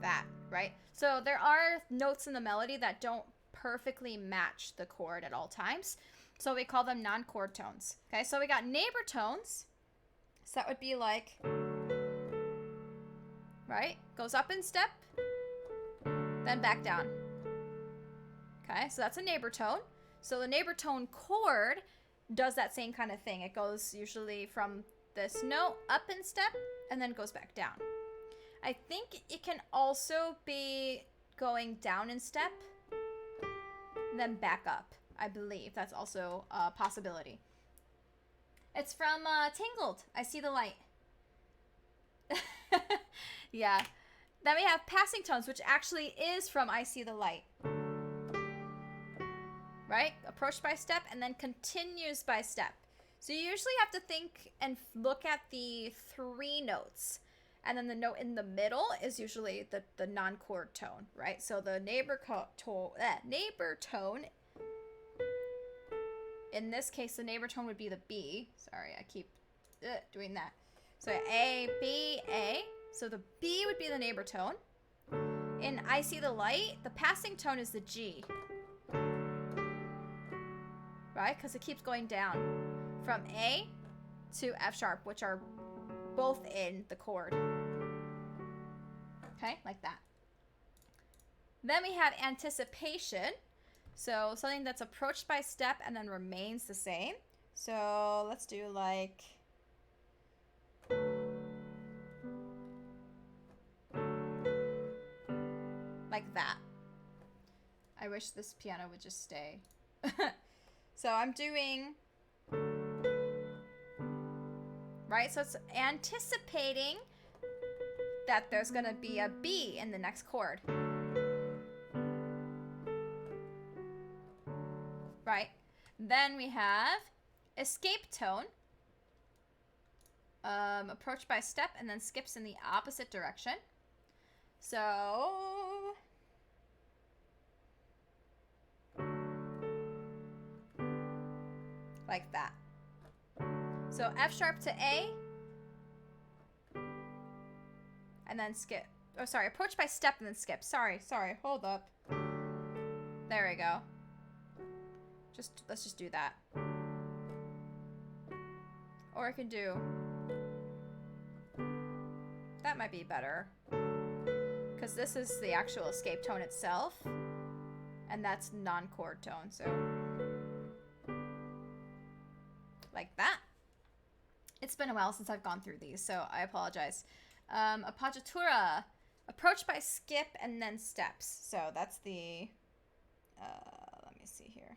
that, right? So there are notes in the melody that don't perfectly match the chord at all times. So we call them non-chord tones. Okay, so we got neighbor tones. So that would be like, right? Goes up in step, then back down. Okay, so that's a neighbor tone. So the neighbor tone chord does that same kind of thing. It goes usually from this note up in step and then goes back down. I think it can also be going down in step, then back up. I believe that's also a possibility. It's from Tangled. I See the Light. Yeah. Then we have passing tones, which actually is from I See the Light. Right? Approached by step and then continues by step. So you usually have to think and look at the 3 notes. And then the note in the middle is usually the non-chord tone, right? So the neighbor tone, in this case, the neighbor tone would be the B. Sorry, I keep doing that. So A, B, A. So the B would be the neighbor tone. In I See the Light, the passing tone is the G. Right? Because it keeps going down from A to F sharp, which are both in the chord. Okay, like that. Then we have anticipation. So something that's approached by step and then remains the same. So let's do like that. I wish this piano would just stay. So I'm doing, right? So it's anticipating that there's going to be a B in the next chord. Right? Then we have escape tone. Approached by step and then skips in the opposite direction. So like that. So F sharp to A and then skip. Oh, sorry, approach by step and then skip. Sorry, hold up. There we go. Let's just do that. Or I can do, that might be better, because this is the actual escape tone itself, and that's non-chord tone, so like that. It's been a while since I've gone through these, so I apologize. Appoggiatura, approach by skip and then steps. So that's the, let me see here.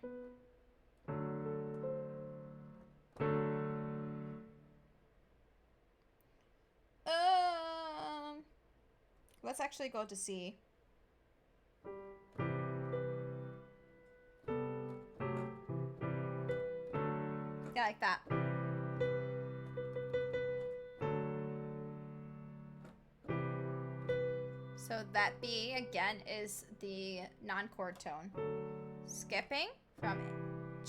Let's actually go to C. Yeah, like that. So that B, again, is the non-chord tone. Skipping from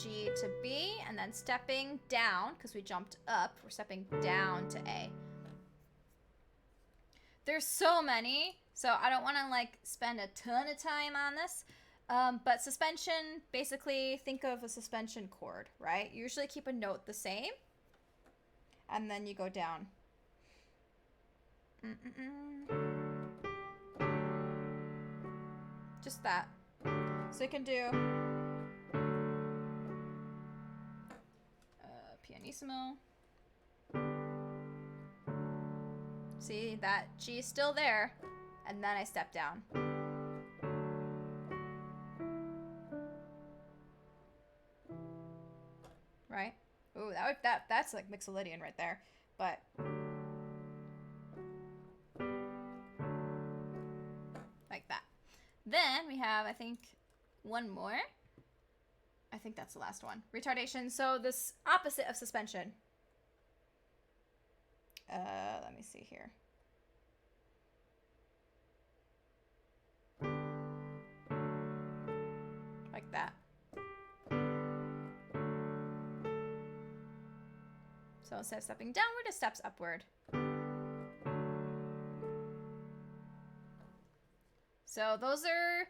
G to B, and then stepping down, because we jumped up, we're stepping down to A. There's so many, so I don't want to like spend a ton of time on this. But suspension, basically think of a suspension chord, right? You usually keep a note the same, and then you go down. Just that. So you can do pianissimo. See, that G is still there, and then I step down. Right? Ooh, that's like Mixolydian right there. But like that. Then we have, I think, one more. I think that's the last one. Retardation. So this opposite of suspension. Let me see here. Like that. So instead of stepping downward, it steps upward. So those are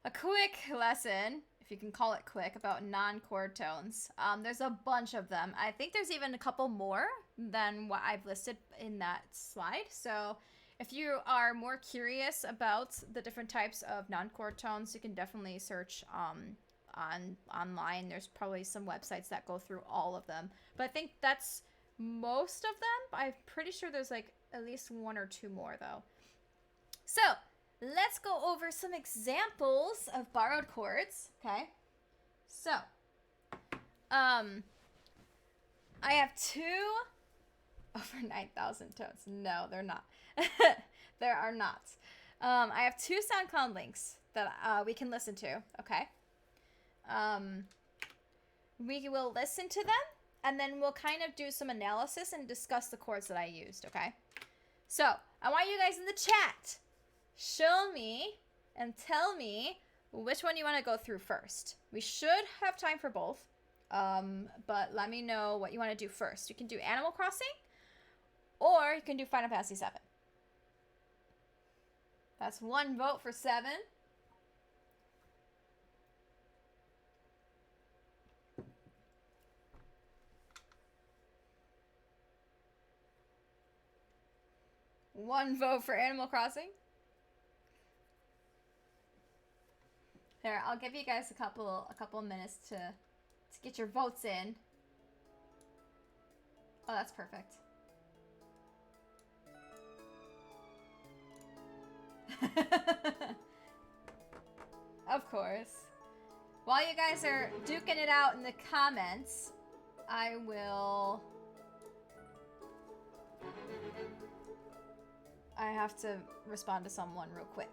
a quick lesson, if you can call it quick, about non-chord tones. There's a bunch of them. I think there's even a couple more than what I've listed in that slide. So if you are more curious about the different types of non-chord tones, you can definitely search online. There's probably some websites that go through all of them. But I think that's most of them. I'm pretty sure there's like at least one or two more though. So let's go over some examples of borrowed chords, okay? So, I have two over 9,000 tones. No, they're not. There are not. I have two SoundCloud links that we can listen to, okay? We will listen to them, and then we'll kind of do some analysis and discuss the chords that I used, okay? So, I want you guys in the chat, show me and tell me which one you want to go through first. We should have time for both, but let me know what you want to do first. You can do Animal Crossing, or you can do Final Fantasy VII. That's one vote for 7. One vote for Animal Crossing. There, I'll give you guys a couple minutes to get your votes in. Oh, that's perfect. Of course. While you guys are duking it out in the comments, I have to respond to someone real quick.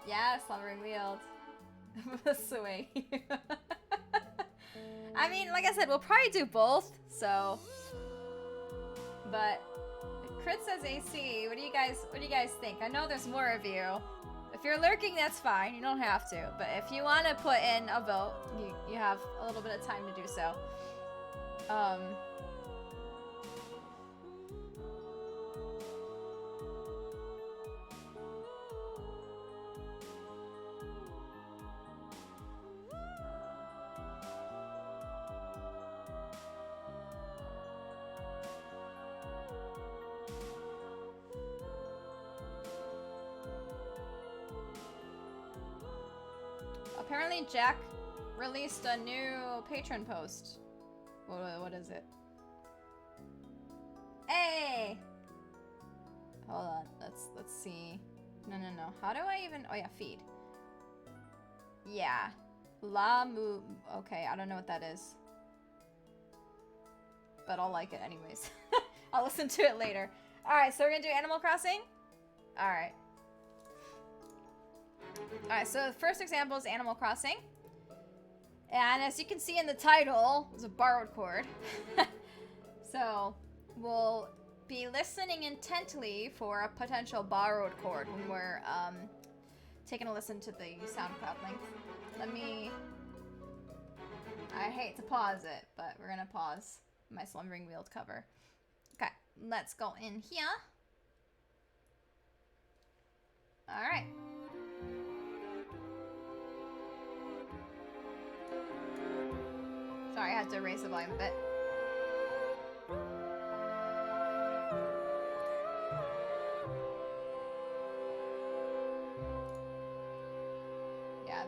Yeah, Slumbering Weald. Sway. I mean, like I said, we'll probably do both, so. But Crit says AC. What do you guys think? I know there's more of you. If you're lurking, that's fine. You don't have to. But if you want to put in a vote, you have a little bit of time to do so. Apparently Jack released a new patron post. What is it? Hey! Hold on. Let's see. No. How do I even... Oh yeah, feed. Yeah. La Mu... Okay, I don't know what that is. But I'll like it anyways. I'll listen to it later. Alright, so we're gonna do Animal Crossing? Alright. Alright, so the first example is Animal Crossing. And as you can see in the title, it's a borrowed chord. So we'll be listening intently for a potential borrowed chord when we're taking a listen to the SoundCloud link. I hate to pause it, but we're gonna pause my Slumbering Weald cover. Okay, let's go in here. Alright. Sorry, I had to raise the volume a bit.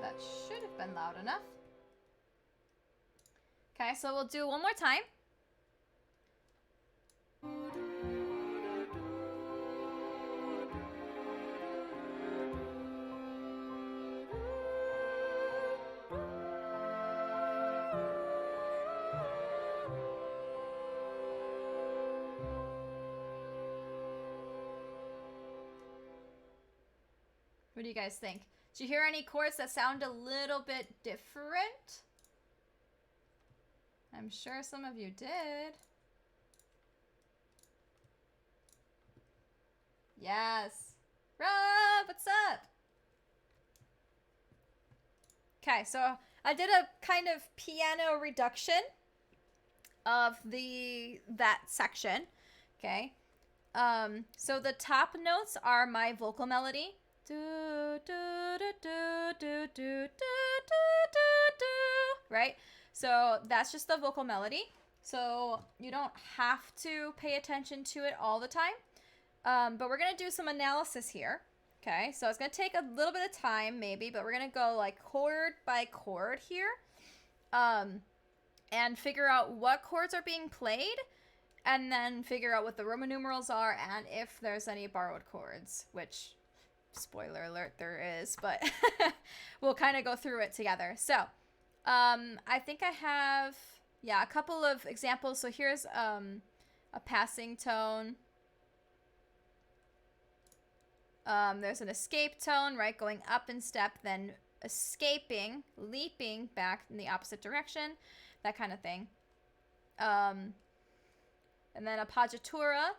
that should have been loud enough. Okay, so we'll do one more time. What do you guys think? Did you hear any chords that sound a little bit different? I'm sure some of you did. Yes. Rob, what's up? Okay, so I did a kind of piano reduction of that section. Okay. So the top notes are my vocal melody. Do, do, do, do, do, do, do, do, right? So that's just the vocal melody. So you don't have to pay attention to it all the time. But we're going to do some analysis here. Okay, so it's going to take a little bit of time maybe, but we're going to go like chord by chord here. And figure out what chords are being played. And then figure out what the Roman numerals are and if there's any borrowed chords, which... spoiler alert, there is, but we'll kind of go through it together. So, I think I have, a couple of examples. So here's a passing tone. There's an escape tone, right, going up in step, then escaping, leaping back in the opposite direction, that kind of thing. And then a appoggiatura.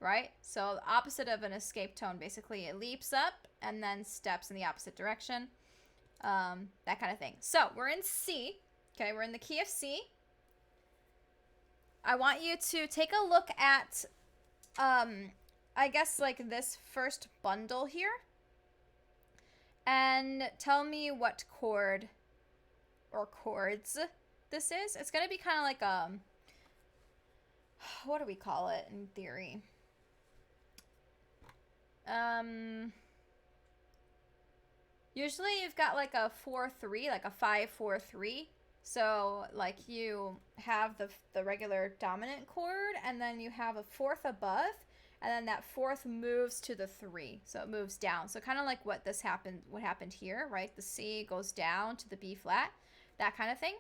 Right? So the opposite of an escape tone, basically it leaps up and then steps in the opposite direction. That kind of thing. So we're in C. Okay, we're in the key of C. I want you to take a look at, I guess like this first bundle here. And tell me what chord or chords this is. It's going to be kind of like, what do we call it in theory? Usually you've got like a 4-3, like a 5-4-3. So like you have the regular dominant chord, and then you have a fourth above, and then that fourth moves to the 3. So it moves down. So kind of like what happened here, right? The C goes down to the B flat, that kind of thing.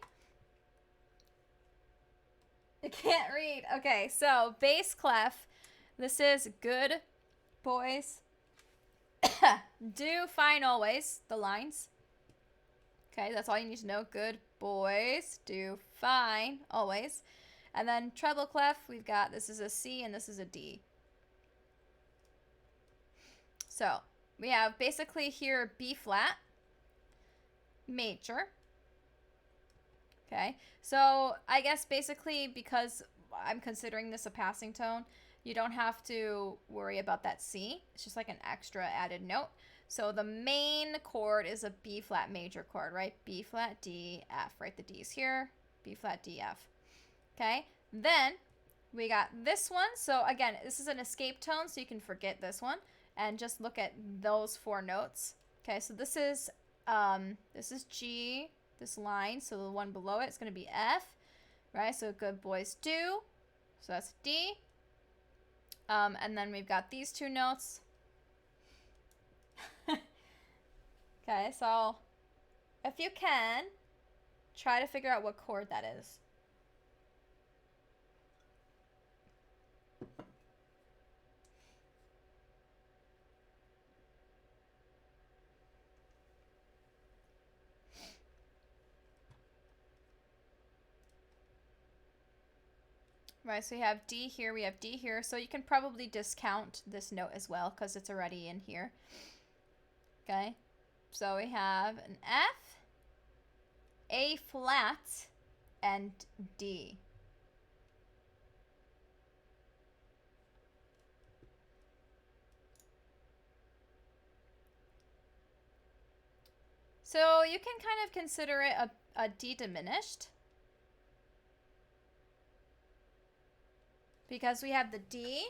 I can't read. Okay, so bass clef. This is good. Boys, do fine always, the lines. Okay, that's all you need to know. Good boys, do fine always. And then treble clef, we've got, this is a C and this is a D. So we have basically here B flat, major. Okay, so I guess basically because I'm considering this a passing tone, you don't have to worry about that C. It's just like an extra added note. So the main chord is a B flat major chord, right? B flat, D, F, right? The D's here, B flat, D, F. Okay, then we got this one. So again, this is an escape tone, so you can forget this one and just look at those 4 notes. Okay, so this is G, this line. So the one below it is going to be F, right? So good boys do. So that's D. And then we've got these 2 notes. Okay, so if you can, try to figure out what chord that is. Right, so we have D here, we have D here, so you can probably discount this note as well because it's already in here. Okay, so we have an F, A flat, and D. So you can kind of consider it a D diminished. Because we have the D,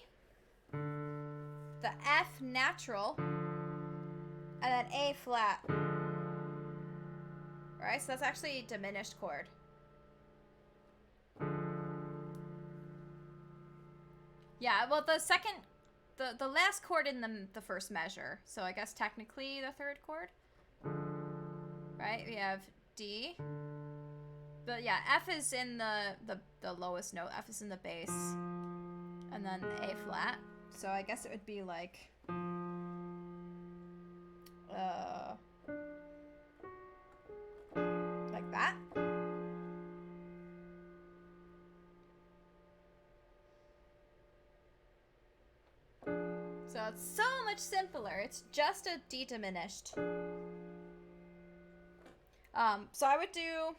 the F natural, and then A flat. right? So that's actually a diminished chord. Yeah, well, the last chord in the first measure. So I guess technically the third chord, right? We have D. But yeah, F is in the lowest note. F is in the bass. And then A flat. So I guess it would be like... like that. So it's so much simpler. It's just a D diminished. So I would do...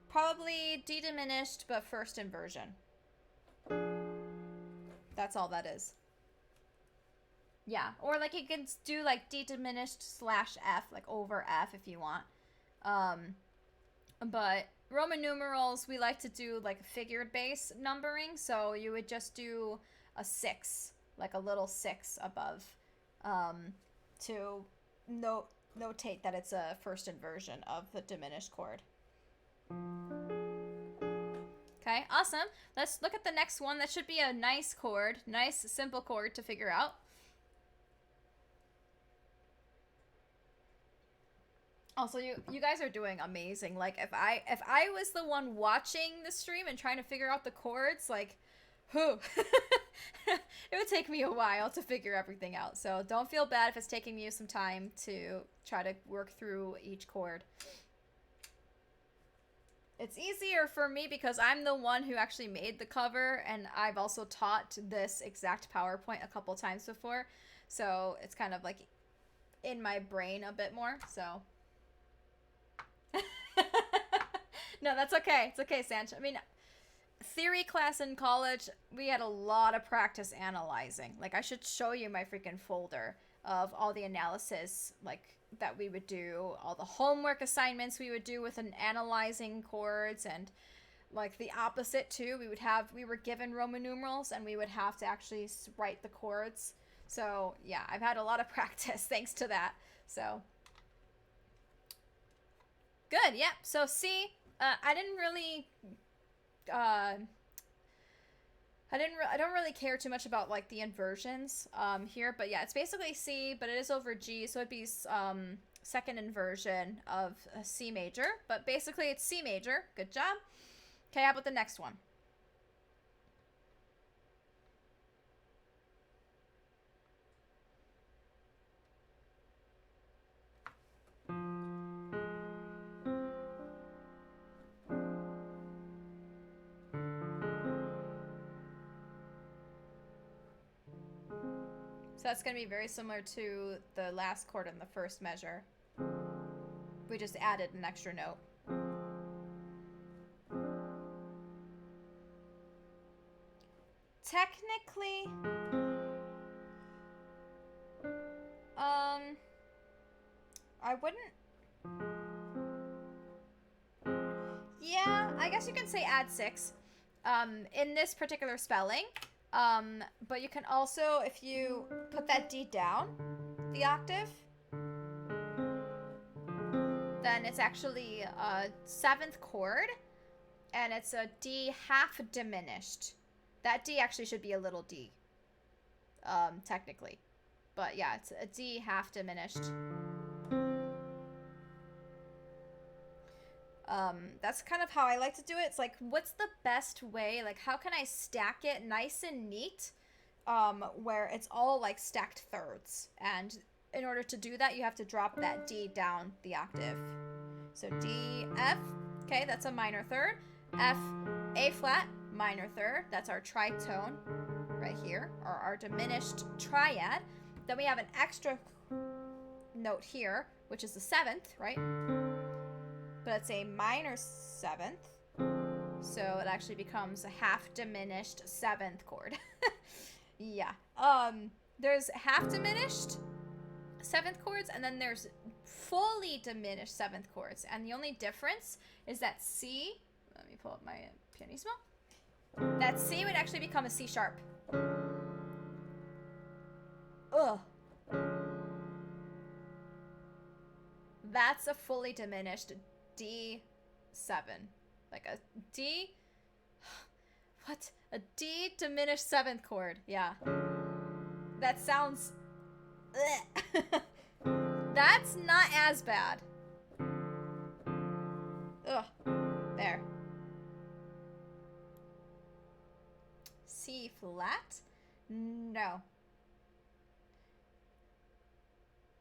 probably D diminished, but first inversion. That's all that is. Yeah, or like you can do like D diminished / F, like over F if you want. But Roman numerals, we like to do like figured bass numbering, so you would just do a 6, like a little 6 above, to notate that it's a first inversion of the diminished chord. Okay, awesome. Let's look at the next one. That should be a nice chord, nice simple chord to figure out. Also, you guys are doing amazing. Like if I was the one watching the stream and trying to figure out the chords, like, whew, it would take me a while to figure everything out. So don't feel bad if it's taking you some time to try to work through each chord. It's easier for me because I'm the one who actually made the cover, and I've also taught this exact PowerPoint a couple times before. So it's kind of like in my brain a bit more, so... No, that's okay. It's okay, Sanch. I mean, theory class in college, we had a lot of practice analyzing. Like, I should show you my freaking folder of all the analysis, like, that we would do, all the homework assignments we would do with an analyzing chords, and, like, the opposite, too. We were given Roman numerals, and we would have to actually write the chords. So, yeah, I've had a lot of practice thanks to that. So... good, yeah. So C, I didn't really, I don't really care too much about like the inversions here, but yeah, it's basically C, but it is over G, so it'd be second inversion of a C major, but basically it's C major. Good job. Okay, how about the next one? So that's going to be very similar to the last chord in the first measure. We just added an extra note. Technically, I wouldn't... yeah, I guess you can say add 6 in this particular spelling. But you can also, if you put that D down, the octave, then it's actually a 7th chord, and it's a D half diminished. That D actually should be a little d, technically. But yeah, it's a D half diminished. That's kind of how I like to do it. It's like, what's the best way? Like, how can I stack it nice and neat, where it's all like stacked thirds? And in order to do that, you have to drop that D down the octave. So D, F, okay, that's a minor third. F, A flat, minor third. That's our tritone right here, or our diminished triad. Then we have an extra note here, which is the 7th, right? But it's a minor 7th, so it actually becomes a half diminished 7th chord. Yeah. There's half diminished 7th chords, and then there's fully diminished 7th chords. And the only difference is that C, let me pull up my pianissimo, that C would actually become a C sharp. Ugh. that's a fully diminished D7. Like a D... What? A D diminished 7th chord. Yeah. That sounds... That's not as bad. Ugh. There. C flat? No.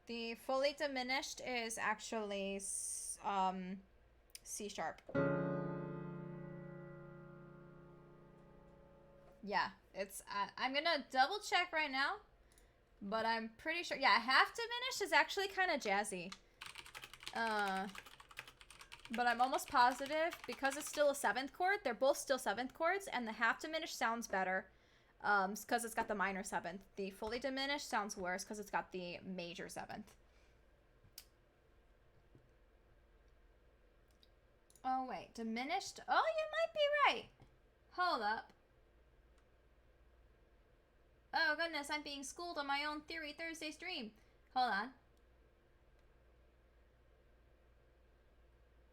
The fully diminished is actually C sharp. Yeah, it's I'm gonna double check right now, but I'm pretty sure. Yeah, half diminished is actually kind of jazzy. But I'm almost positive because it's still a 7th chord. They're both still 7th chords, and the half diminished sounds better because it's got the minor 7th. The fully diminished sounds worse because it's got the major 7th. Oh, wait. Diminished? Oh, you might be right. Hold up. Oh, goodness. I'm being schooled on my own Theory Thursday stream. Hold on.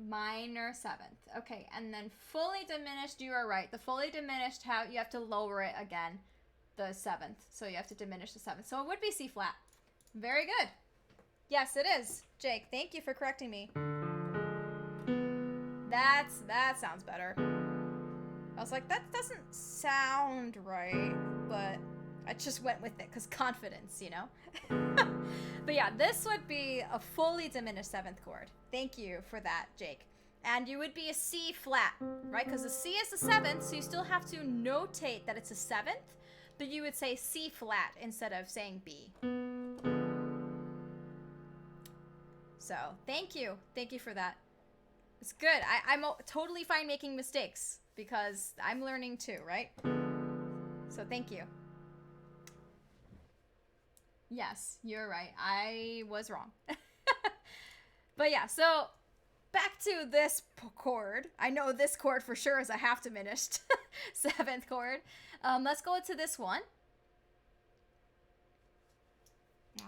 Minor 7th. Okay, and then fully diminished, you are right. The fully diminished, you have to lower it again. The 7th. So you have to diminish the 7th. So it would be C flat. Very good. Yes, it is. Jake, thank you for correcting me. That sounds better. I was like, that doesn't sound right, but I just went with it because confidence, you know? But yeah, this would be a fully diminished 7th chord. Thank you for that, Jake. And you would be a C flat, right? Because the C is the 7th, so you still have to notate that it's a 7th, but you would say C flat instead of saying B. So, thank you. Thank you for that. It's good. I'm totally fine making mistakes because I'm learning too, right? So, thank you. Yes, you're right. I was wrong. But yeah, so back to this chord. I know this chord for sure is a half diminished 7th chord. Let's go to this one.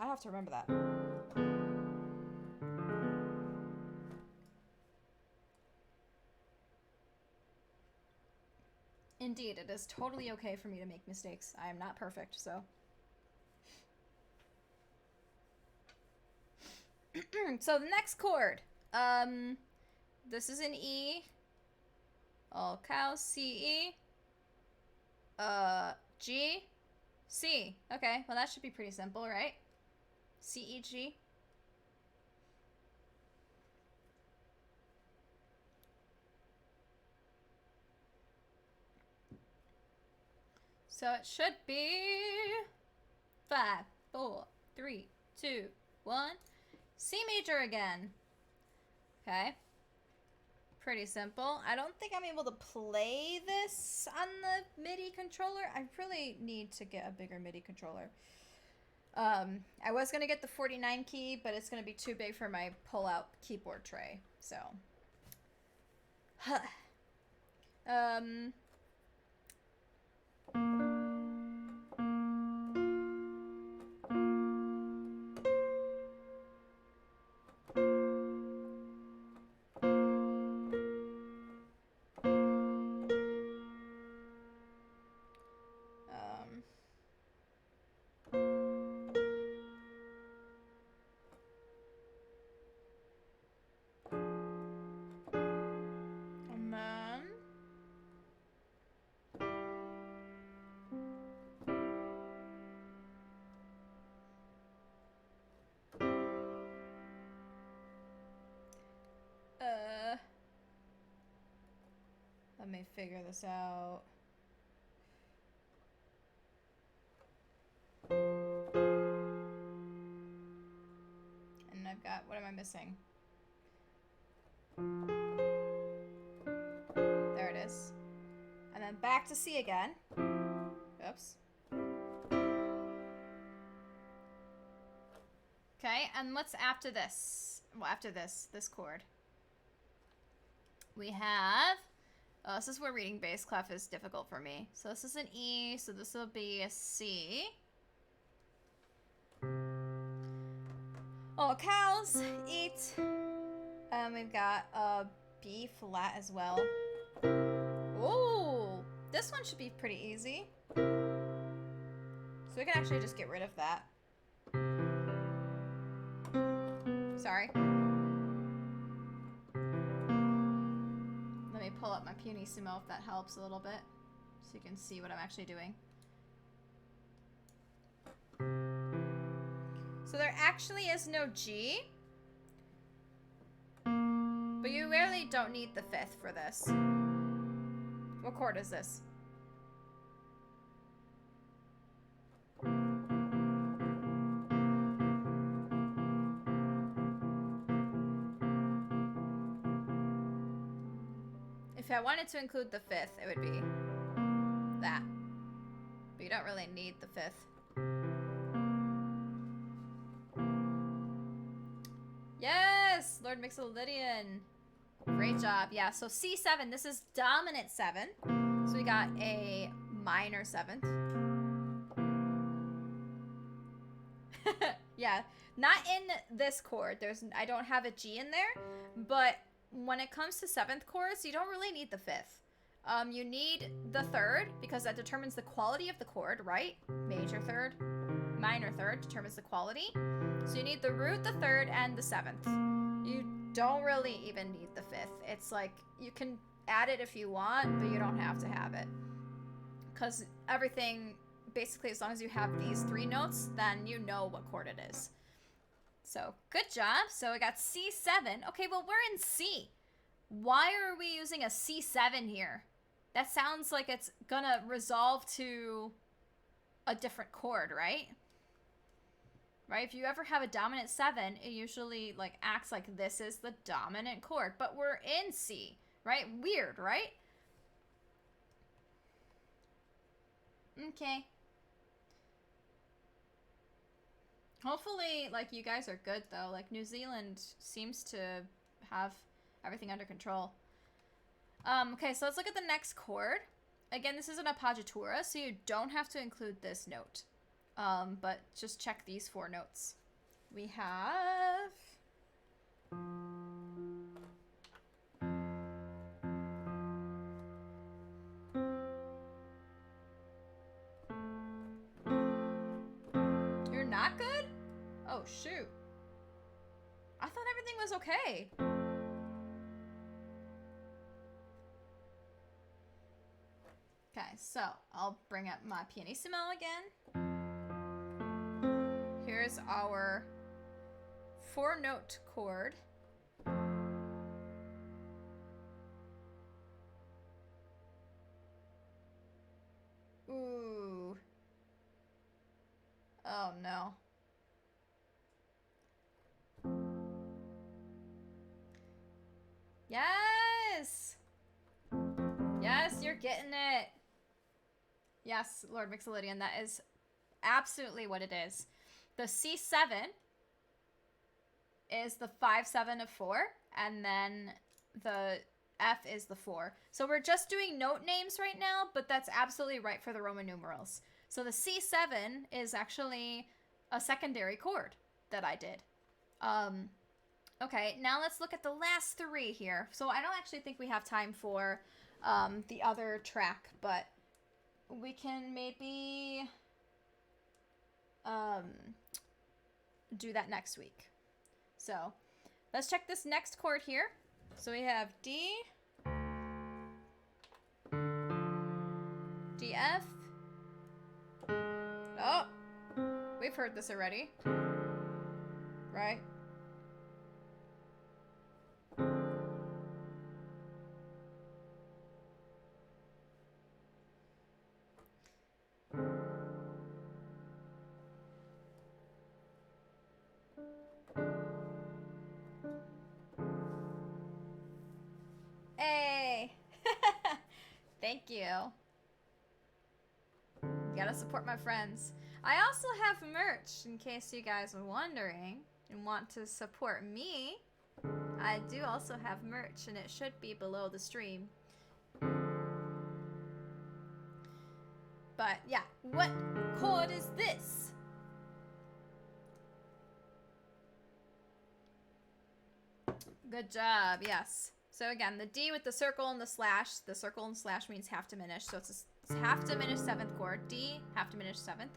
I have to remember that. Indeed, it is totally okay for me to make mistakes. I am not perfect, so... So the next chord, this is an E, all cows, C, E, G, C. Okay, well that should be pretty simple, right? C, E, G. So it should be 5, 4, 3, 2, 1. C major again. Okay. Pretty simple. I don't think I'm able to play this on the MIDI controller. I really need to get a bigger MIDI controller. I was going to get the 49 key, but it's going to be too big for my pull-out keyboard tray. So. Let me figure this out. And I've got, what am I missing? There it is. And then back to C again. Oops. Okay, and what's after this? Well, after this chord. We have... Oh, this is where reading bass clef is difficult for me. So this is an E, so this will be a C. Oh, cows eat. We've got a B flat as well. Ooh, this one should be pretty easy. So we can actually just get rid of that. Sorry. Let me pull up my pianissimo if that helps a little bit, so you can see what I'm actually doing. So there actually is no G, but you really don't need the fifth for this. What chord is this? If I wanted to include the fifth, it would be that. But you don't really need the fifth. Yes! Lord Mixolydian. Great job. Yeah, so C7, this is dominant 7. So we got a minor 7th. Yeah, not in this chord. I don't have a G in there, but when it comes to 7th chords, you don't really need the 5th. You need the 3rd because that determines the quality of the chord, right? Major 3rd, minor 3rd determines the quality. So you need the root, the 3rd, and the 7th. You don't really even need the 5th. It's like you can add it if you want, but you don't have to have it. Because everything, basically, as long as you have these 3 notes, then you know what chord it is. So, good job. So, we got C7. Okay, well, we're in C. Why are we using a C7 here? That sounds like it's gonna resolve to a different chord, right? Right? If you ever have a dominant 7, it usually, like, acts like this is the dominant chord. But we're in C, right? Weird, right? Okay. Hopefully, like, you guys are good, though. Like, New Zealand seems to have everything under control. Okay, so let's look at the next chord. Again, this is an appoggiatura, so you don't have to include this note. But just check these 4 notes. We have... You're not good? Oh, shoot. I thought everything was okay. Okay, so I'll bring up my pianissimo again. Here's our 4-note chord. Ooh. Oh no. Yes! Yes, you're getting it. Yes, Lord Mixolydian, that is absolutely what it is. The C7 is the 5/7 of 4, and then the F is the 4. So we're just doing note names right now, but that's absolutely right for the Roman numerals. So the C7 is actually a secondary chord that I did. Okay, now let's look at the last 3 here. So I don't actually think we have time for the other track, but we can maybe do that next week. So let's check this next chord here. So we have D, D, F. Oh, we've heard this already, right? Hey! Thank you. Gotta support my friends. I also have merch, in case you guys were wondering and want to support me. I do also have merch, and it should be below the stream. But yeah, what chord is this? Good job. Yes. So again, the D with the circle and the slash. The circle and slash means half diminished. So it's half diminished 7th chord. D, half diminished 7th.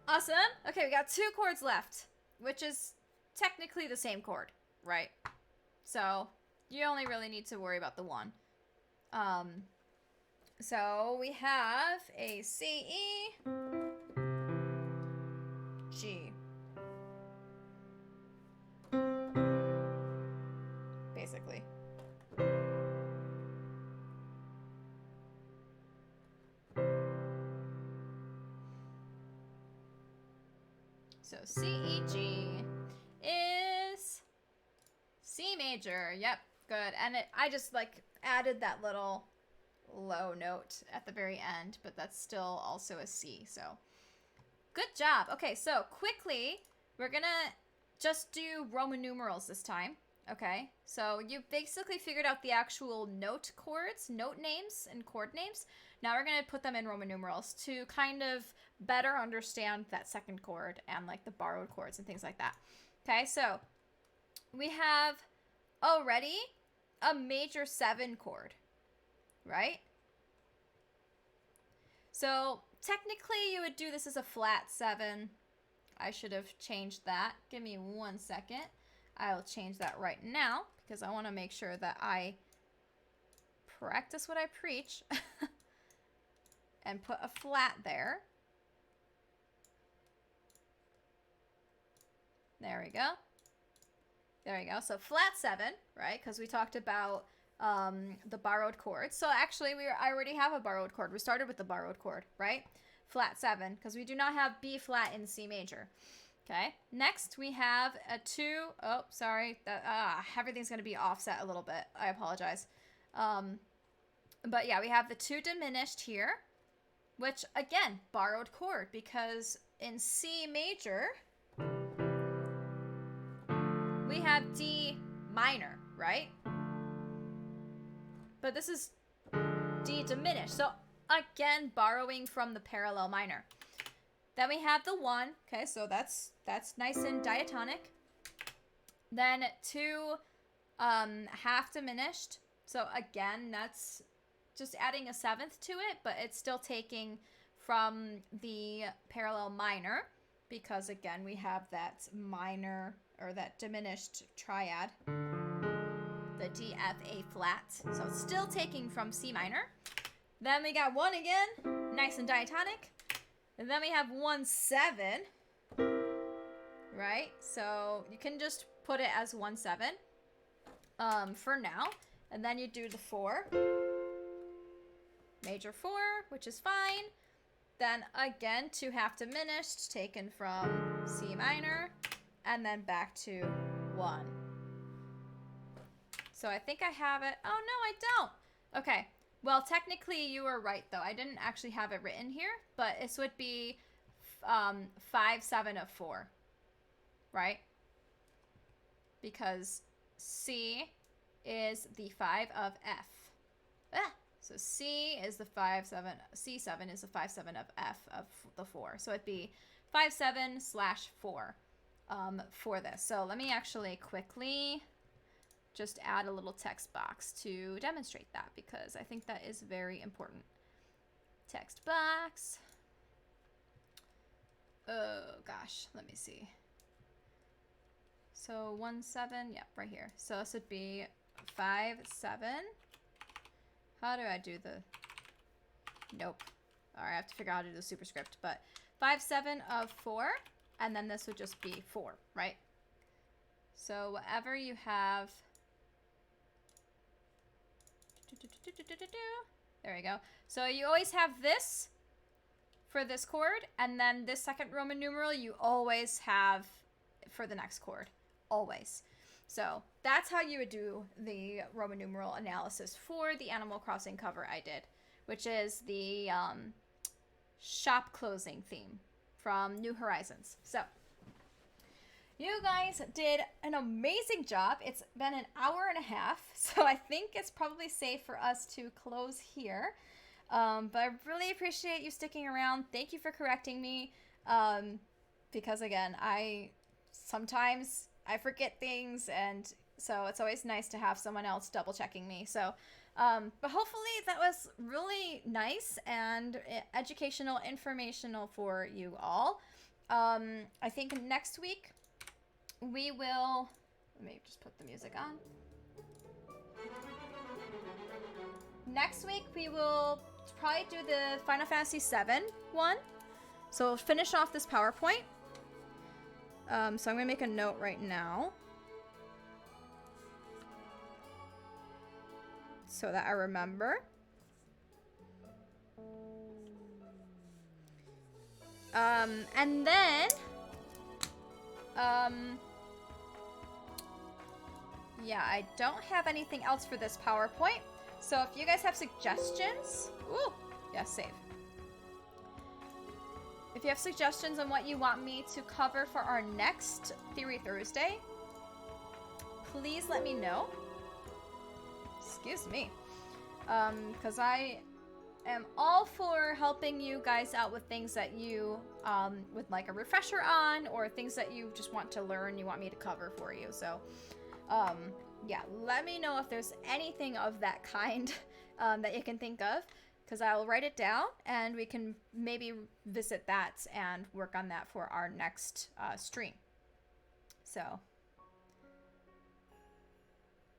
Awesome. Okay, we got 2 chords left, which is technically the same chord, right? So you only really need to worry about the one. So we have a C, E, G. Basically. So C, E, G is C major. Yep, good. And I just like added that little low note at the very end, but that's still also a C. So good job. Okay, so quickly, we're gonna just do Roman numerals this time. Okay, so you basically figured out the actual note chords, note names, and chord names. Now we're gonna put them in Roman numerals to kind of better understand that second chord and like the borrowed chords and things like that. Okay, so we have already a major 7 chord, right? So technically you would do this as a flat 7. I should have changed that. Give me 1 second. I'll change that right now because I want to make sure that I practice what I preach and put a flat there. There we go. There we go. So flat 7, right? Because we talked about the borrowed chords. So actually, I already have a borrowed chord. We started with the borrowed chord, right? Flat 7, because we do not have B flat in C major. Okay. Next, we have a 2. Oh, sorry. Everything's going to be offset a little bit. I apologize. But yeah, we have the 2 diminished here, which again, borrowed chord, because in C major, we have D minor, right? But this is D diminished. So again, borrowing from the parallel minor. Then we have the 1. Okay, so that's nice and diatonic. Then 2 half diminished. So again, that's just adding a 7th to it, but it's still taking from the parallel minor because again, we have that minor or that diminished triad, the D, F, A flat. So it's still taking from C minor. Then we got 1 again, nice and diatonic. And then we have 1, 7, right? So you can just put it as 1, 7 for now. And then you do the 4, major 4, which is fine. Then again, 2 half diminished, taken from C minor, and then back to 1. So I think I have it. Oh, no, I don't. Okay. Well, technically, you were right, though. I didn't actually have it written here, but this would be 5, 7 of 4, right? Because C is the 5 of F. So C is the 5, 7, C7 is the 5, 7 of F of the 4. So it'd be 5, 7 / 4 for this. So let me actually quickly just add a little text box to demonstrate that because I think that is very important. Text box. Oh gosh, let me see. So 1, 7, yep, right here. So this would be 5, 7. How do I do the, nope. All right, I have to figure out how to do the superscript, but 5, 7 of 4, and then this would just be 4, right? So whatever you have, there we go. So you always have this for this chord, and then this second Roman numeral you always have for the next chord, always. So that's how you would do the Roman numeral analysis for the Animal Crossing cover I did, which is the shop closing theme from New Horizons. So you guys did an amazing job. It's been an hour and a half, so I think it's probably safe for us to close here. But I really appreciate you sticking around. Thank you for correcting me, because again, sometimes I forget things, and So it's always nice to have someone else double checking me. So, but hopefully that was really nice and educational, informational for you all. I think next week we will, let me just put the music on. Next week we will probably do the Final Fantasy VII one. So we'll finish off this PowerPoint. So I'm gonna make a note right now, so that I remember. And then, yeah, I don't have anything else for this PowerPoint. So if you guys have suggestions, ooh, yeah, save. If you have suggestions on what you want me to cover for our next Theory Thursday, please let me know. Excuse me. Because I am all for helping you guys out with things that you would like a refresher on, or things that you just want to learn, you want me to cover for you. So, yeah, let me know if there's anything of that kind that you can think of, because I'll write it down and we can maybe visit that and work on that for our next stream. So,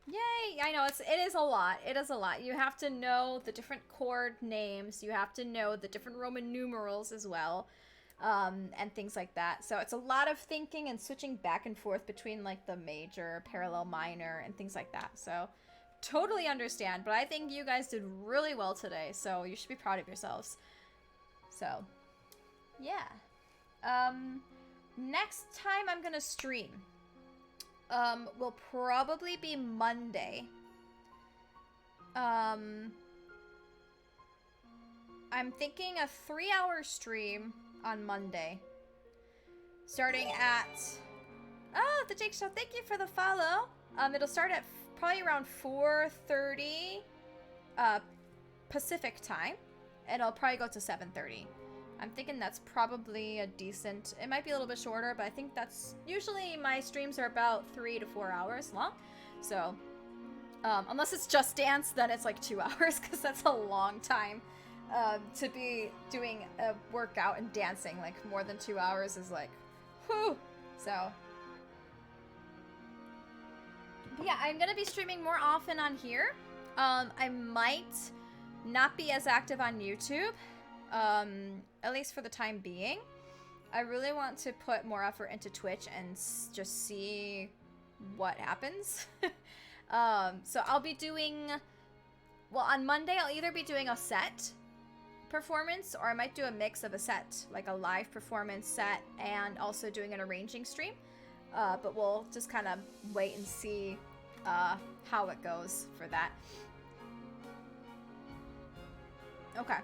yay! I know it is a lot. It is a lot. You have to know the different chord names. You have to know the different Roman numerals as well, and things like that. So it's a lot of thinking and switching back and forth between like the major, parallel, minor, and things like that. So totally understand. But I think you guys did really well today. So you should be proud of yourselves. So yeah. Next time I'm gonna stream will probably be Monday. I'm thinking a 3-hour stream on Monday, starting at, oh, the Jake Show, thank you for the follow. It'll start at probably around 4:30 Pacific time, and it'll probably go to 7:30. I'm thinking that's probably a decent, it might be a little bit shorter, but I think that's, usually my streams are about 3 to 4 hours long. So, unless it's Just Dance, then it's like 2 hours, because that's a long time to be doing a workout and dancing. Like, more than 2 hours is like, whew. So, but yeah, I'm gonna be streaming more often on here. I might not be as active on YouTube. At least for the time being. I really want to put more effort into Twitch and just see what happens. So I'll be doing, well, on Monday I'll either be doing a set performance, or I might do a mix of a set, like a live performance set and also doing an arranging stream. But we'll just kind of wait and see how it goes for that. Okay.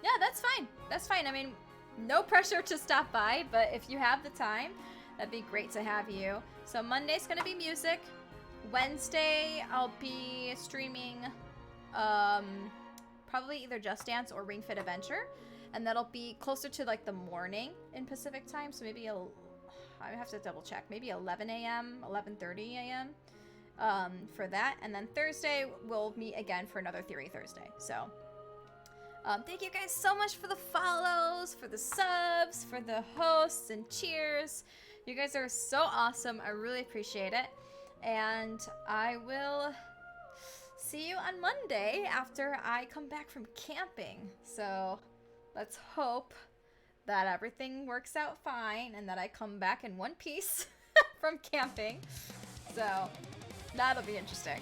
Yeah, that's fine. That's fine. I mean, no pressure to stop by, but if you have the time, that'd be great to have you. So Monday's gonna be music. Wednesday, I'll be streaming probably either Just Dance or Ring Fit Adventure, and that'll be closer to like the morning in Pacific time, so maybe I have to double check, maybe 11 a.m., 11:30 a.m. For that, and then Thursday we'll meet again for another Theory Thursday. So thank you guys so much for the follows, for the subs, for the hosts, and cheers. You guys are so awesome. I really appreciate it. And I will see you on Monday after I come back from camping. So let's hope that everything works out fine and that I come back in one piece from camping. So that'll be interesting.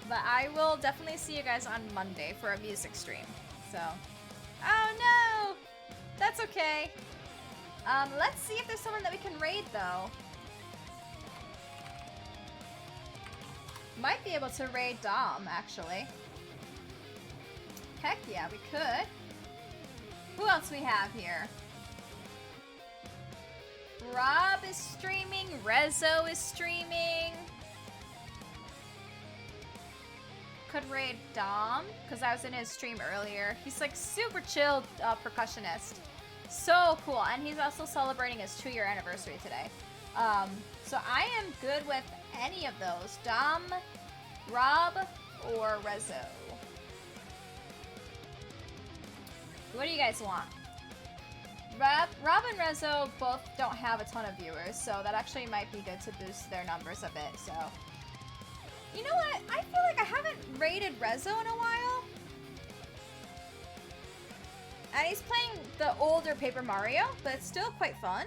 But I will definitely see you guys on Monday for a music stream. So, oh no! That's okay. Let's see if there's someone that we can raid, though. Might be able to raid Dom, actually. Heck yeah, we could. Who else we have here? Rob is streaming. Rezo is streaming. Could raid Dom, because I was in his stream earlier. He's like super chill percussionist. So cool. And he's also celebrating his 2-year anniversary today. So I am good with any of those. Dom, Rob, or Rezo. What do you guys want? Rob and Rezo both don't have a ton of viewers, so that actually might be good to boost their numbers a bit, so. You know what? I feel like I haven't rated Rezo in a while. And he's playing the older Paper Mario, but it's still quite fun.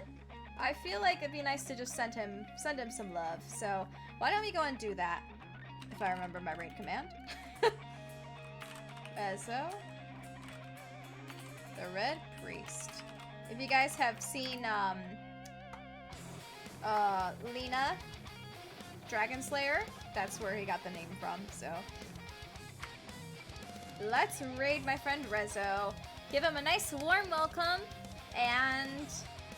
I feel like it'd be nice to just send him some love. So why don't we go and do that? If I remember my raid command. Rezo. The Red Priest. If you guys have seen Lena Dragon Slayer, that's where he got the name from, so. Let's raid my friend Rezo. Give him a nice warm welcome. And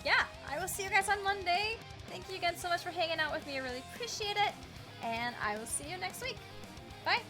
yeah, I will see you guys on Monday. Thank you again so much for hanging out with me. I really appreciate it. And I will see you next week. Bye.